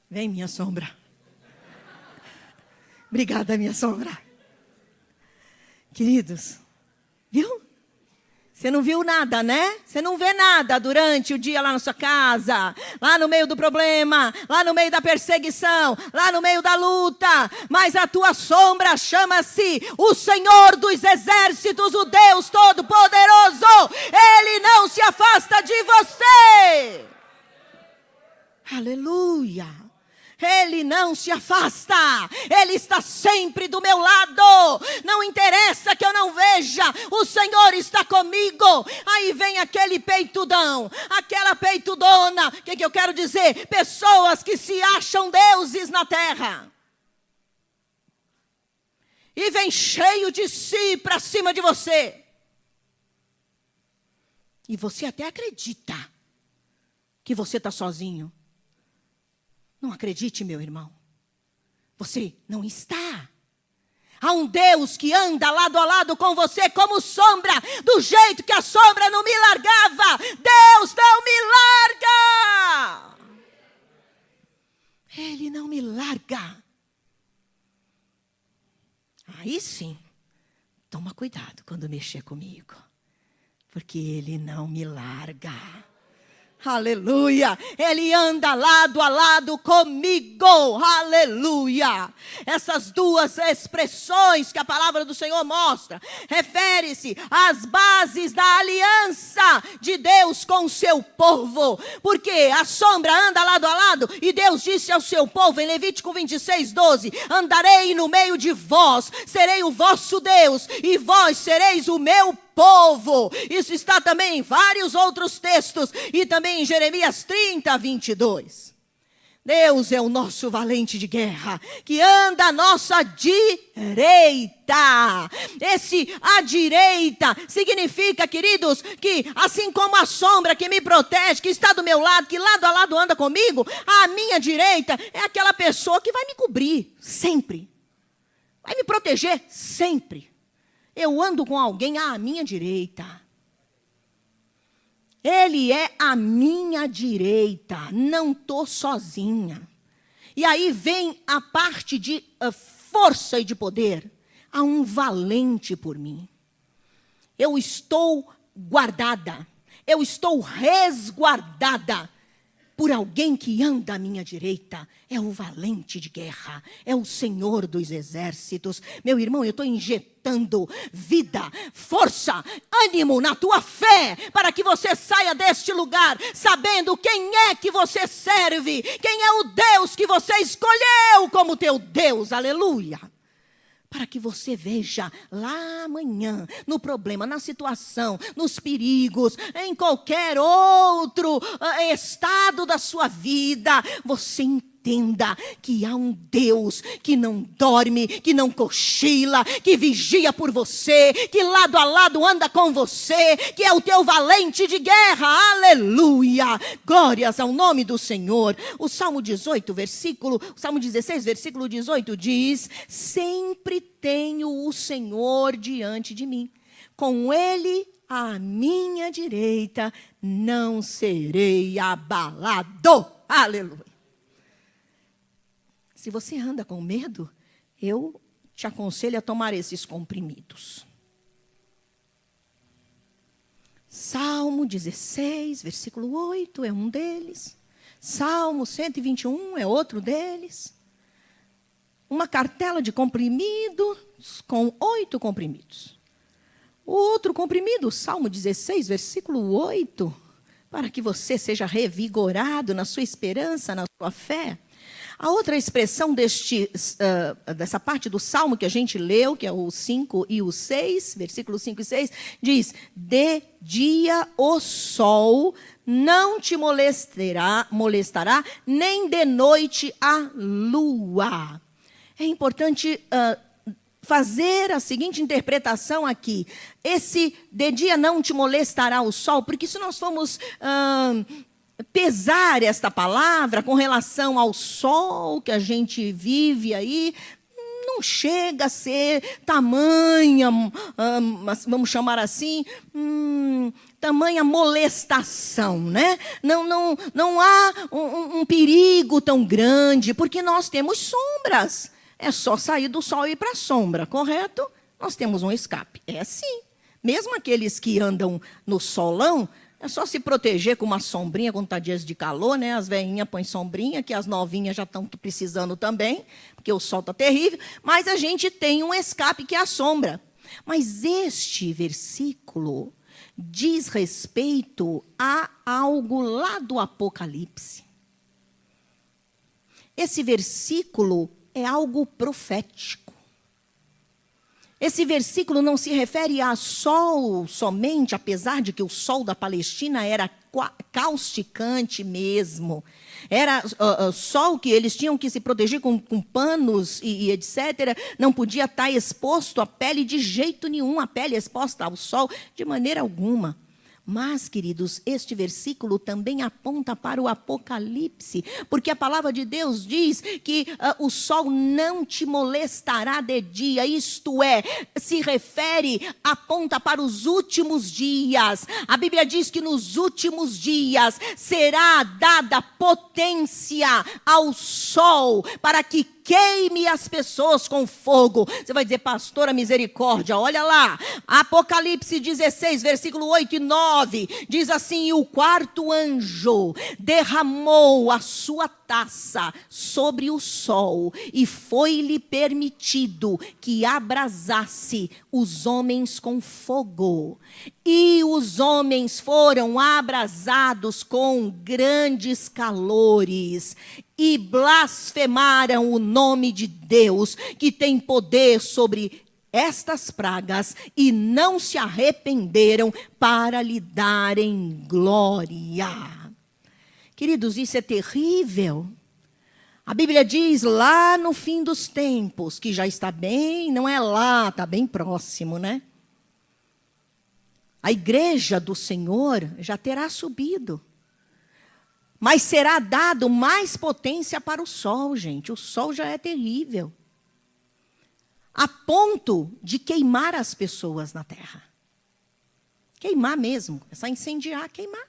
Vem, minha sombra. Obrigada, minha sombra. Queridos, viu? Você não viu nada, né? Você não vê nada durante o dia lá na sua casa, lá no meio do problema, lá no meio da perseguição, lá no meio da luta. Mas a tua sombra chama-se o Senhor dos Exércitos, o Deus Todo-Poderoso. Ele não se afasta de você. Aleluia. Ele não se afasta, Ele está sempre do meu lado, não interessa que eu não veja, o Senhor está comigo. Aí vem aquele peitudão, aquela peitudona, o que eu quero dizer? Pessoas que se acham deuses na terra, e vem cheio de si para cima de você, e você até acredita que você está sozinho. Não acredite, meu irmão. Você não está. Há um Deus que anda lado a lado com você como sombra, do jeito que a sombra não me largava. Deus não me larga. Ele não me larga. Aí sim, toma cuidado quando mexer comigo, porque Ele não me larga. Aleluia, Ele anda lado a lado comigo, aleluia. Essas duas expressões que a palavra do Senhor mostra, refere-se às bases da aliança de Deus com o seu povo, porque a sombra anda lado a lado, e Deus disse ao seu povo em Levítico 26:12, andarei no meio de vós, serei o vosso Deus, e vós sereis o meu povo. Isso está também em vários outros textos, e também em Jeremias 30:22. Deus é o nosso valente de guerra, que anda à nossa direita. Esse à direita significa, queridos, que assim como a sombra que me protege, que está do meu lado, que lado a lado anda comigo, a minha direita é aquela pessoa que vai me cobrir sempre, vai me proteger sempre. Eu ando com alguém à minha direita. Ele é à minha direita. Não estou sozinha. E aí vem a parte de força e de poder. Há um valente por mim. Eu estou guardada. Eu estou resguardada por alguém que anda à minha direita. É o valente de guerra, é o Senhor dos Exércitos. Meu irmão, eu estou injetando vida, força, ânimo na tua fé, para que você saia deste lugar sabendo quem é que você serve, quem é o Deus que você escolheu como teu Deus, aleluia. Para que você veja lá amanhã, no problema, na situação, nos perigos, em qualquer outro estado da sua vida, você entenda que há um Deus que não dorme, que não cochila, que vigia por você, que lado a lado anda com você, que é o teu valente de guerra, aleluia, glórias ao nome do Senhor. O Salmo 16, versículo 18 diz, sempre tenho o Senhor diante de mim, com Ele à minha direita, não serei abalado, aleluia. Se você anda com medo, eu te aconselho a tomar esses comprimidos. Salmo 16, versículo 8, é um deles. Salmo 121 é outro deles. Uma cartela de comprimidos com 8 comprimidos. O outro comprimido, Salmo 16, versículo 8, para que você seja revigorado na sua esperança, na sua fé. A outra expressão dessa parte do Salmo que a gente leu, que é o 5 e o 6, versículos 5 e 6, diz: de dia o sol não te molestará, nem de noite a lua. É importante fazer a seguinte interpretação aqui. Esse de dia não te molestará o sol, porque se nós formos pesar esta palavra com relação ao sol que a gente vive aí, não chega a ser tamanha, vamos chamar assim, tamanha molestação, né? Não há um perigo tão grande, porque nós temos sombras. É só sair do sol e ir para a sombra, correto? Nós temos um escape. É assim. Mesmo aqueles que andam no solão, é só se proteger com uma sombrinha quando está dias de calor, né? As velhinhas põem sombrinha, que as novinhas já estão precisando também, porque o sol está terrível. Mas a gente tem um escape que é a sombra. Mas este versículo diz respeito a algo lá do Apocalipse. Esse versículo é algo profético. Esse versículo não se refere a sol somente, apesar de que o sol da Palestina era causticante mesmo. Era sol que eles tinham que se proteger com panos e etc. Não podia estar exposto à pele de jeito nenhum, a pele exposta ao sol de maneira alguma. Mas, queridos, este versículo também aponta para o Apocalipse, porque a palavra de Deus diz que o sol não te molestará de dia, isto é, se refere, aponta para os últimos dias. A Bíblia diz que nos últimos dias será dada potência ao sol para que queime as pessoas com fogo. Você vai dizer, pastora, misericórdia, olha lá, Apocalipse 16, versículo 8 e 9, diz assim: e o quarto anjo derramou a sua taça sobre o sol, e foi-lhe permitido que abrasasse os homens com fogo. E os homens foram abrasados com grandes calores, e blasfemaram o nome de Deus, que tem poder sobre estas pragas, e não se arrependeram para lhe darem glória. Queridos, isso é terrível. A Bíblia diz lá no fim dos tempos, que já está bem, não é lá, está bem próximo, né? A igreja do Senhor já terá subido. Mas será dado mais potência para o sol, gente. O sol já é terrível. A ponto de queimar as pessoas na terra. Queimar mesmo. Começar a incendiar, queimar.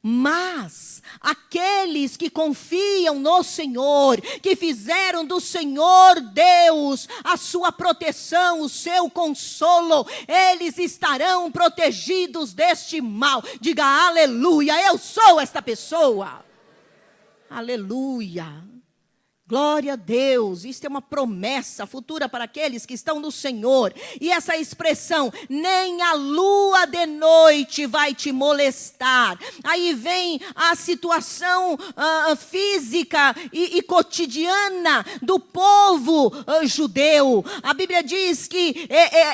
Mas aqueles que confiam no Senhor, que fizeram do Senhor Deus a sua proteção, o seu consolo, eles estarão protegidos deste mal. Diga aleluia, eu sou esta pessoa. Aleluia. Glória a Deus, isto é uma promessa futura para aqueles que estão no Senhor. E essa expressão, nem a lua de noite vai te molestar. Aí vem a situação física e cotidiana do povo judeu. A Bíblia diz que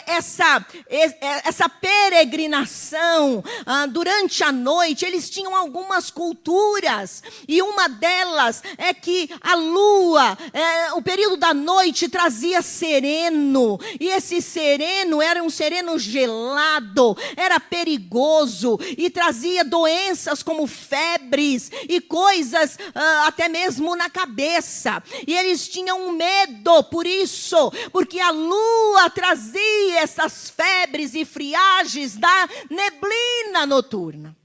essa peregrinação durante a noite, eles tinham algumas culturas. E uma delas é que a lua, o período da noite trazia sereno, e esse sereno era um sereno gelado, era perigoso, e trazia doenças como febres, e coisas até mesmo na cabeça, e eles tinham medo por isso, porque a lua trazia essas febres e friagens da neblina noturna.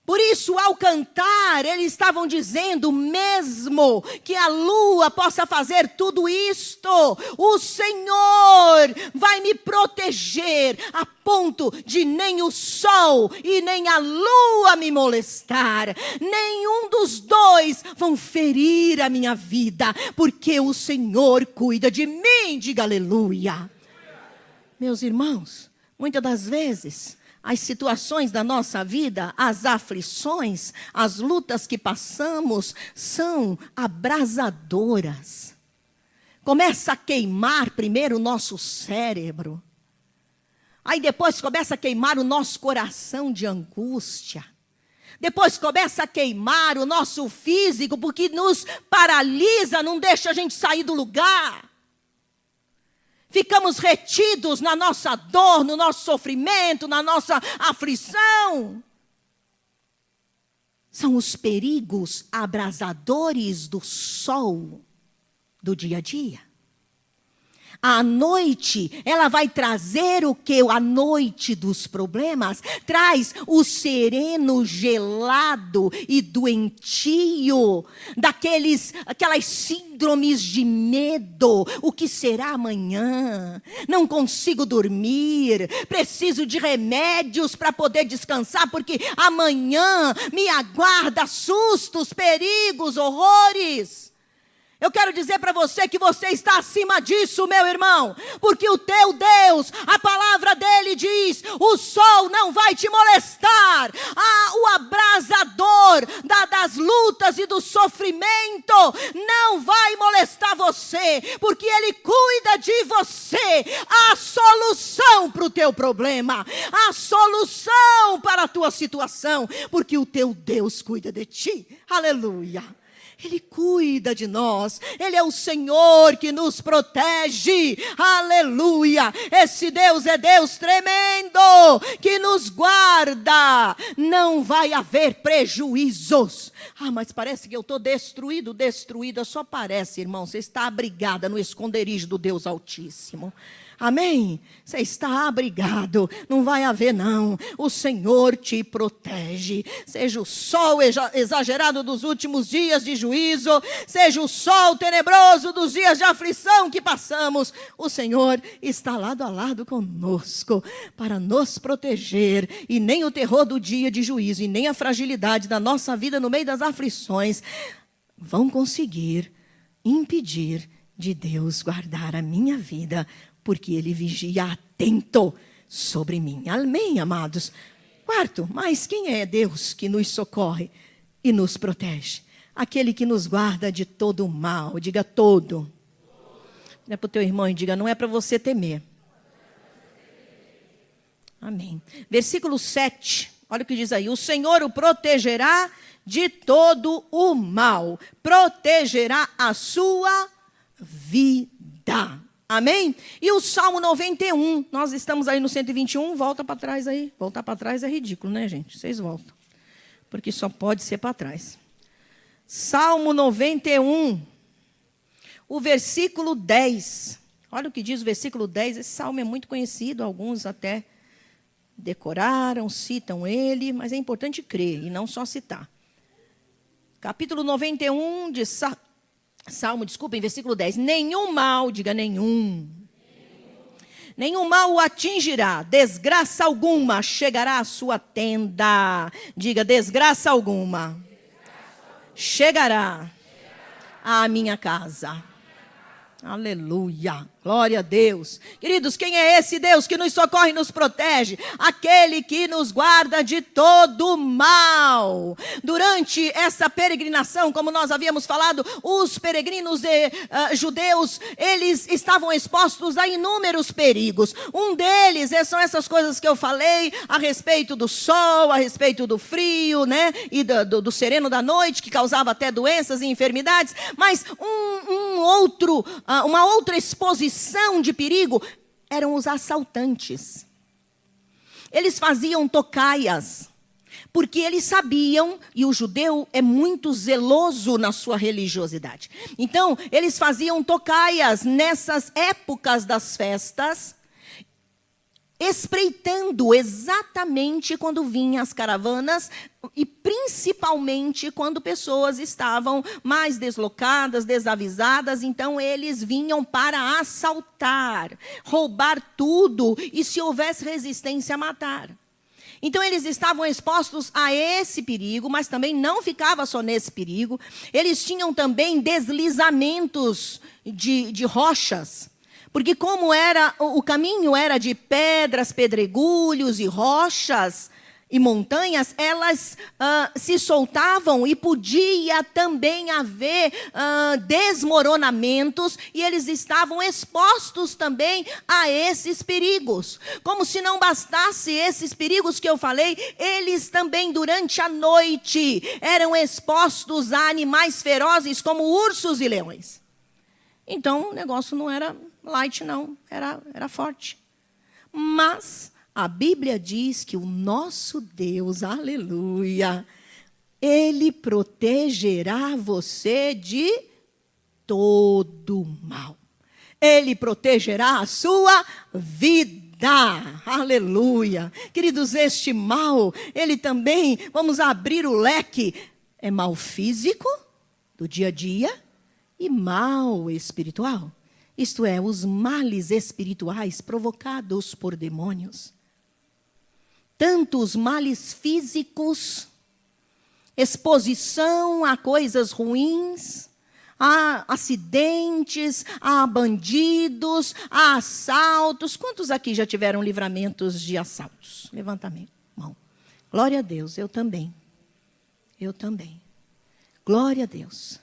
Por isso, ao cantar, eles estavam dizendo, mesmo que a lua possa fazer tudo isto, o Senhor vai me proteger, a ponto de nem o sol e nem a lua me molestar. Nenhum dos dois vão ferir a minha vida, porque o Senhor cuida de mim. Diga aleluia. Meus irmãos, muitas das vezes, as situações da nossa vida, as aflições, as lutas que passamos são abrasadoras. Começa a queimar primeiro o nosso cérebro. Aí depois começa a queimar o nosso coração de angústia. Depois começa a queimar o nosso físico, porque nos paralisa, não deixa a gente sair do lugar. Ficamos retidos na nossa dor, no nosso sofrimento, na nossa aflição. São os perigos abrasadores do sol do dia a dia. A noite, ela vai trazer o que? A noite dos problemas traz o sereno gelado e doentio, aquelas síndromes de medo. O que será amanhã? Não consigo dormir, preciso de remédios para poder descansar, porque amanhã me aguarda sustos, perigos, horrores. Eu quero dizer para você que você está acima disso, meu irmão, porque o teu Deus, a palavra dele diz, o sol não vai te molestar, o abrasador das lutas e do sofrimento não vai molestar você, porque ele cuida de você, a solução para o teu problema, a solução para a tua situação, porque o teu Deus cuida de ti, aleluia. Ele cuida de nós, Ele é o Senhor que nos protege, aleluia. Esse Deus é Deus tremendo, que nos guarda, não vai haver prejuízos. Mas parece que eu estou destruída, só parece, irmão, você está abrigada no esconderijo do Deus Altíssimo. Amém? Você está abrigado, não vai haver não, o Senhor te protege, seja o sol exagerado dos últimos dias de juízo, seja o sol tenebroso dos dias de aflição que passamos, o Senhor está lado a lado conosco, para nos proteger, e nem o terror do dia de juízo, e nem a fragilidade da nossa vida no meio das aflições, vão conseguir impedir de Deus guardar a minha vida, porque Ele vigia atento sobre mim. Amém, amados? Quarto, mas quem é Deus que nos socorre e nos protege? Aquele que nos guarda de todo o mal. Diga todo. Olha para o teu irmão e diga, não é para você temer. Amém. Versículo 7, olha o que diz aí. O Senhor o protegerá de todo o mal. Protegerá a sua vida. Amém? E o Salmo 91, nós estamos aí no 121, volta para trás aí. Voltar para trás é ridículo, né, gente? Vocês voltam. Porque só pode ser para trás. Salmo 91, o versículo 10. Olha o que diz o versículo 10. Esse salmo é muito conhecido, alguns até decoraram, citam ele, mas é importante crer e não só citar. Capítulo 91 de Salmo, desculpem, versículo 10. Nenhum mal, diga nenhum. Nenhum mal o atingirá, desgraça alguma chegará à sua tenda. Diga, desgraça alguma chegará à minha casa. Aleluia, glória a Deus. Queridos, quem é esse Deus que nos socorre e nos protege? Aquele que nos guarda de todo mal. Durante essa peregrinação, como nós havíamos falado, os peregrinos judeus, eles estavam expostos a inúmeros perigos. Um deles são essas coisas que eu falei a respeito do sol, a respeito do frio, né? E do sereno da noite, que causava até doenças e enfermidades. Mas uma outra exposição de perigo eram os assaltantes. Eles faziam tocaias, porque eles sabiam, e o judeu é muito zeloso na sua religiosidade. Então, eles faziam tocaias nessas épocas das festas, espreitando exatamente quando vinham as caravanas e principalmente quando pessoas estavam mais deslocadas, desavisadas, então eles vinham para assaltar, roubar tudo e, se houvesse resistência, matar. Então eles estavam expostos a esse perigo, mas também não ficava só nesse perigo. Eles tinham também deslizamentos de rochas. Porque como o caminho era de pedras, pedregulhos e rochas e montanhas, elas se soltavam e podia também haver desmoronamentos, e eles estavam expostos também a esses perigos. Como se não bastasse esses perigos que eu falei, eles também durante a noite eram expostos a animais ferozes como ursos e leões. Então o negócio não era light, não, era forte. Mas a Bíblia diz que o nosso Deus, aleluia, Ele protegerá você de todo mal. Ele protegerá a sua vida, aleluia. Queridos, este mal, ele também, vamos abrir o leque, é mal físico, do dia a dia, e mal espiritual. Isto é, os males espirituais provocados por demônios. Tanto os males físicos, exposição a coisas ruins, a acidentes, a bandidos, a assaltos. Quantos aqui já tiveram livramentos de assaltos? Levanta a mão. Glória a Deus, eu também. Eu também. Glória a Deus.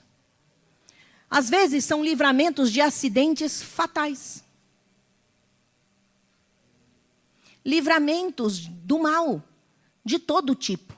Às vezes são livramentos de acidentes fatais. Livramentos do mal, de todo tipo.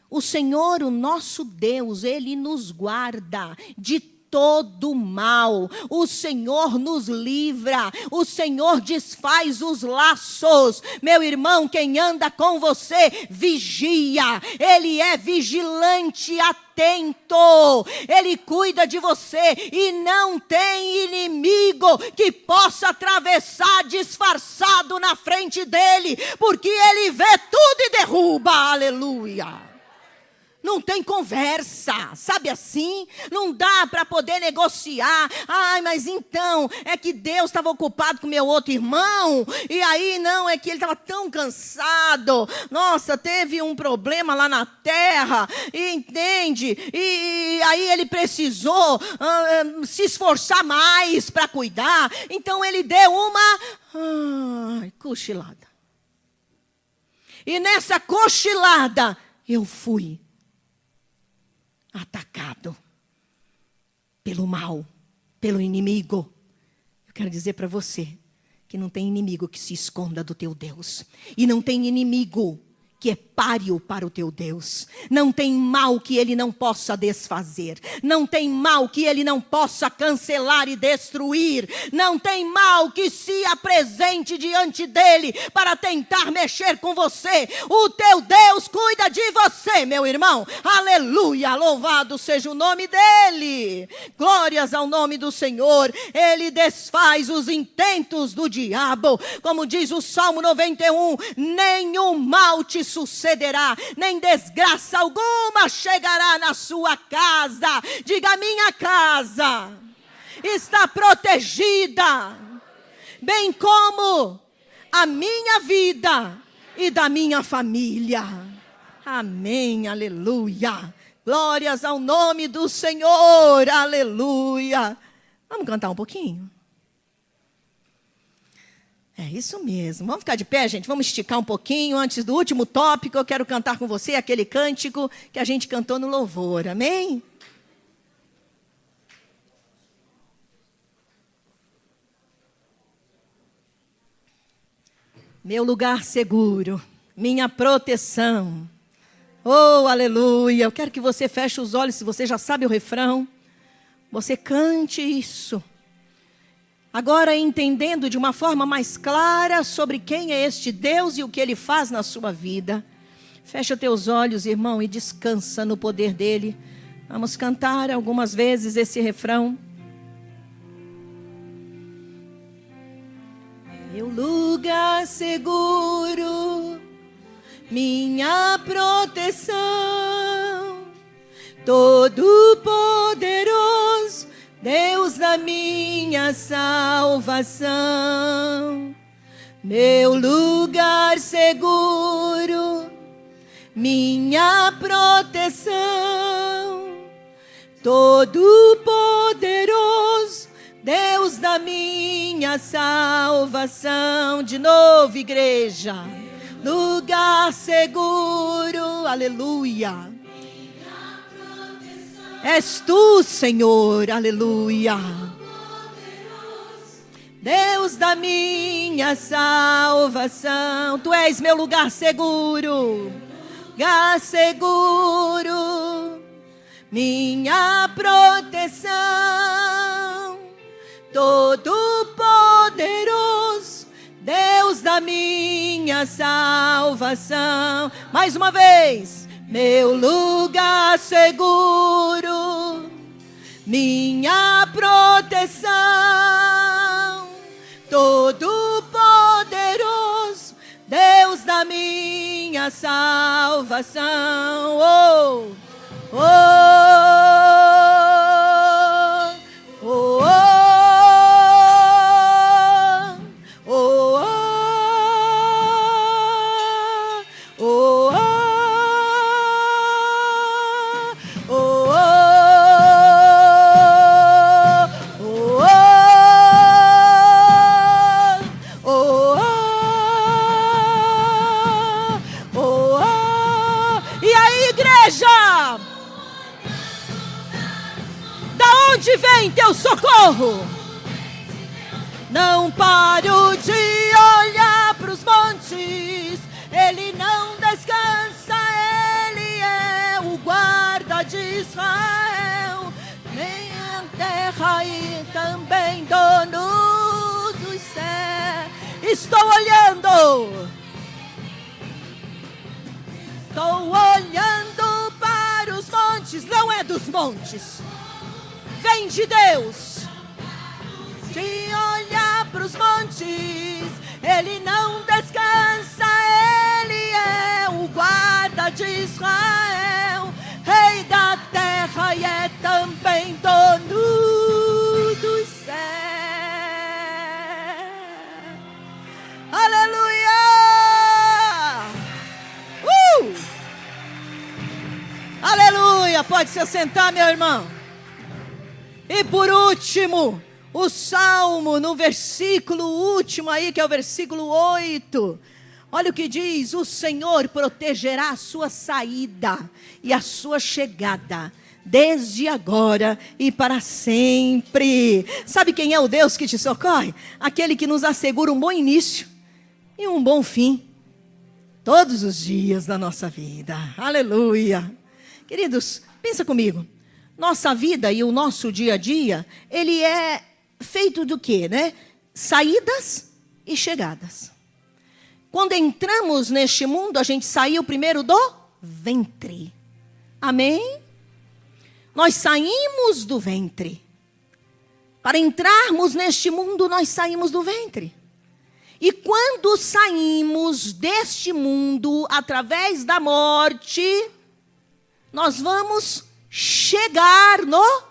O Senhor, o nosso Deus, Ele nos guarda de todo mal. O Senhor nos livra. O Senhor desfaz os laços. Meu irmão, quem anda com você, vigia. Ele é vigilante, atento. Ele cuida de você e não tem inimigo que possa atravessar disfarçado na frente dele, porque ele vê tudo e derruba. Aleluia. Não tem conversa, sabe assim? Não dá para poder negociar. Ai, mas então, é que Deus estava ocupado com meu outro irmão. E aí, não, é que ele estava tão cansado. Nossa, teve um problema lá na terra. E entende? E aí ele precisou se esforçar mais para cuidar. Então ele deu uma cochilada. E nessa cochilada, eu fui atacado pelo mal, pelo inimigo. Eu quero dizer para você que não tem inimigo que se esconda do teu Deus. E não tem inimigo que é páreo para o teu Deus. Não tem mal que ele não possa desfazer. Não tem mal que ele não possa cancelar e destruir. Não tem mal que se apresente diante dele para tentar mexer com você. O teu Deus cuida de você, meu irmão. Aleluia, louvado seja o nome dele. Glórias ao nome do Senhor. Ele desfaz os intentos do diabo. Como diz o Salmo 91, nenhum mal te sucederá, nem desgraça alguma chegará na sua casa. Diga, minha casa está protegida, bem como a minha vida e da minha família. Amém, aleluia. Glórias ao nome do Senhor, aleluia. Vamos cantar um pouquinho? É isso mesmo. Vamos ficar de pé, gente? Vamos esticar um pouquinho antes do último tópico. Eu quero cantar com você aquele cântico que a gente cantou no louvor. Amém? Meu lugar seguro, minha proteção. Oh, aleluia. Eu quero que você feche os olhos, se você já sabe o refrão. Você cante isso. Agora entendendo de uma forma mais clara sobre quem é este Deus e o que Ele faz na sua vida. Fecha teus olhos, irmão, e descansa no poder dEle. Vamos cantar algumas vezes esse refrão. meu lugar seguro, minha proteção, Todo-Poderoso, Deus da minha salvação, meu lugar seguro, minha proteção, Todo-Poderoso, Deus da minha salvação. De novo, igreja. Lugar seguro, aleluia. És tu, Senhor, aleluia. Deus da minha salvação. Tu és meu lugar seguro. Lugar seguro, minha proteção, Todo-Poderoso, Deus da minha salvação. Mais uma vez, meu lugar seguro, minha proteção, Todo-Poderoso, Deus da minha salvação. Oh, oh, oh, oh, oh, oh, oh, oh, onde vem teu socorro? Não paro de olhar para os montes, ele não descansa, ele é o guarda de Israel, nem a terra e também dono dos céus. Estou olhando para os montes, não é dos montes, vem de Deus. De olhar para os montes, ele não descansa, ele é o guarda de Israel, rei da terra e é também dono dos céus. Aleluia! Aleluia! Pode se assentar, meu irmão. E por último, o Salmo, no versículo último aí, que é o versículo 8. Olha o que diz: o Senhor protegerá a sua saída e a sua chegada, desde agora e para sempre. Sabe quem é o Deus que te socorre? Aquele que nos assegura um bom início e um bom fim, todos os dias da nossa vida. Aleluia. Queridos, pensa comigo. Nossa vida e o nosso dia a dia, ele é feito do quê, né? Saídas e chegadas. Quando entramos neste mundo, a gente saiu primeiro do ventre. Amém? Nós saímos do ventre. Para entrarmos neste mundo, nós saímos do ventre. E quando saímos deste mundo, através da morte, nós vamos chegar no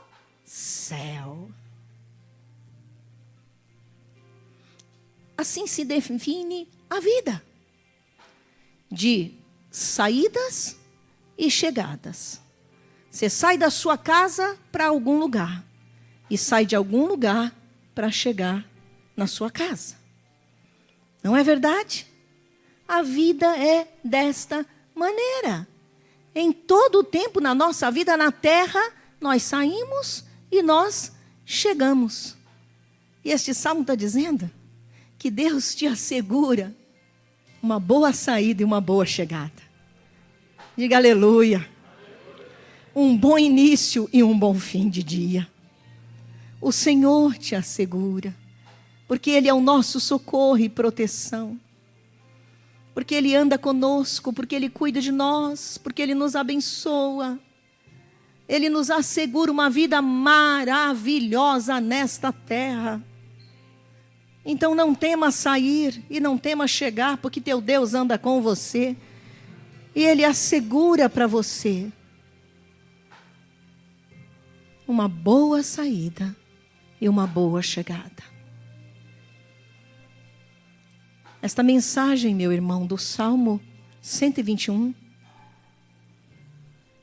céu. Assim se define a vida, de saídas e chegadas. Você sai da sua casa para algum lugar e sai de algum lugar para chegar na sua casa. Não é verdade? A vida é desta maneira. Em todo o tempo na nossa vida na terra, nós saímos e nós chegamos. E este salmo está dizendo que Deus te assegura uma boa saída e uma boa chegada. Diga aleluia. Um bom início e um bom fim de dia. O Senhor te assegura, porque Ele é o nosso socorro e proteção. Porque Ele anda conosco, porque Ele cuida de nós, porque Ele nos abençoa. Ele nos assegura uma vida maravilhosa nesta terra. Então não tema sair e não tema chegar, porque teu Deus anda com você. E Ele assegura para você uma boa saída e uma boa chegada. Esta mensagem, meu irmão, do Salmo 121,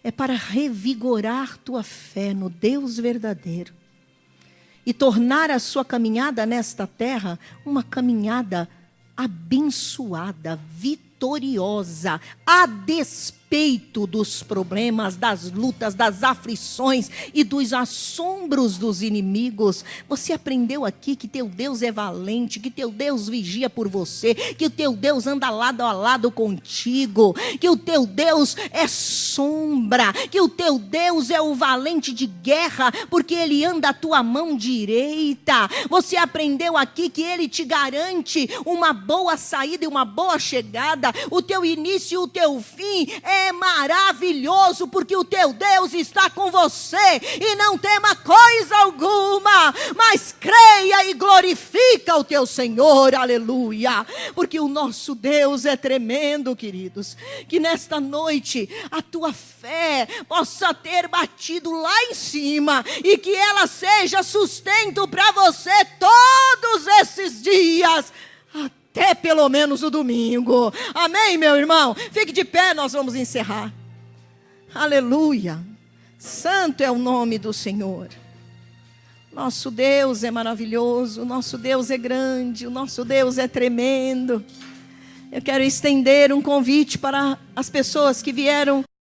é para revigorar tua fé no Deus verdadeiro e tornar a sua caminhada nesta terra uma caminhada abençoada, vitoriosa, a despeito dos problemas, das lutas, das aflições e dos assombros dos inimigos. Você aprendeu aqui que teu Deus é valente, que teu Deus vigia por você, que o teu Deus anda lado a lado contigo, que o teu Deus é sombra, que o teu Deus é o valente de guerra, porque Ele anda à tua mão direita. Você aprendeu aqui que Ele te garante uma boa saída e uma boa chegada. O teu início e o teu fim é maravilhoso, porque o teu Deus está com você. E não tema coisa alguma, mas creia e glorifica o teu Senhor, aleluia. Porque o nosso Deus é tremendo, queridos. Que nesta noite a tua fé possa ter batido lá em cima e que ela seja sustento para você todos esses dias, até pelo menos o domingo. Amém, meu irmão? Fique de pé, nós vamos encerrar. Aleluia. Santo é o nome do Senhor. Nosso Deus é maravilhoso, nosso Deus é grande, o nosso Deus é tremendo. Eu quero estender um convite para as pessoas que vieram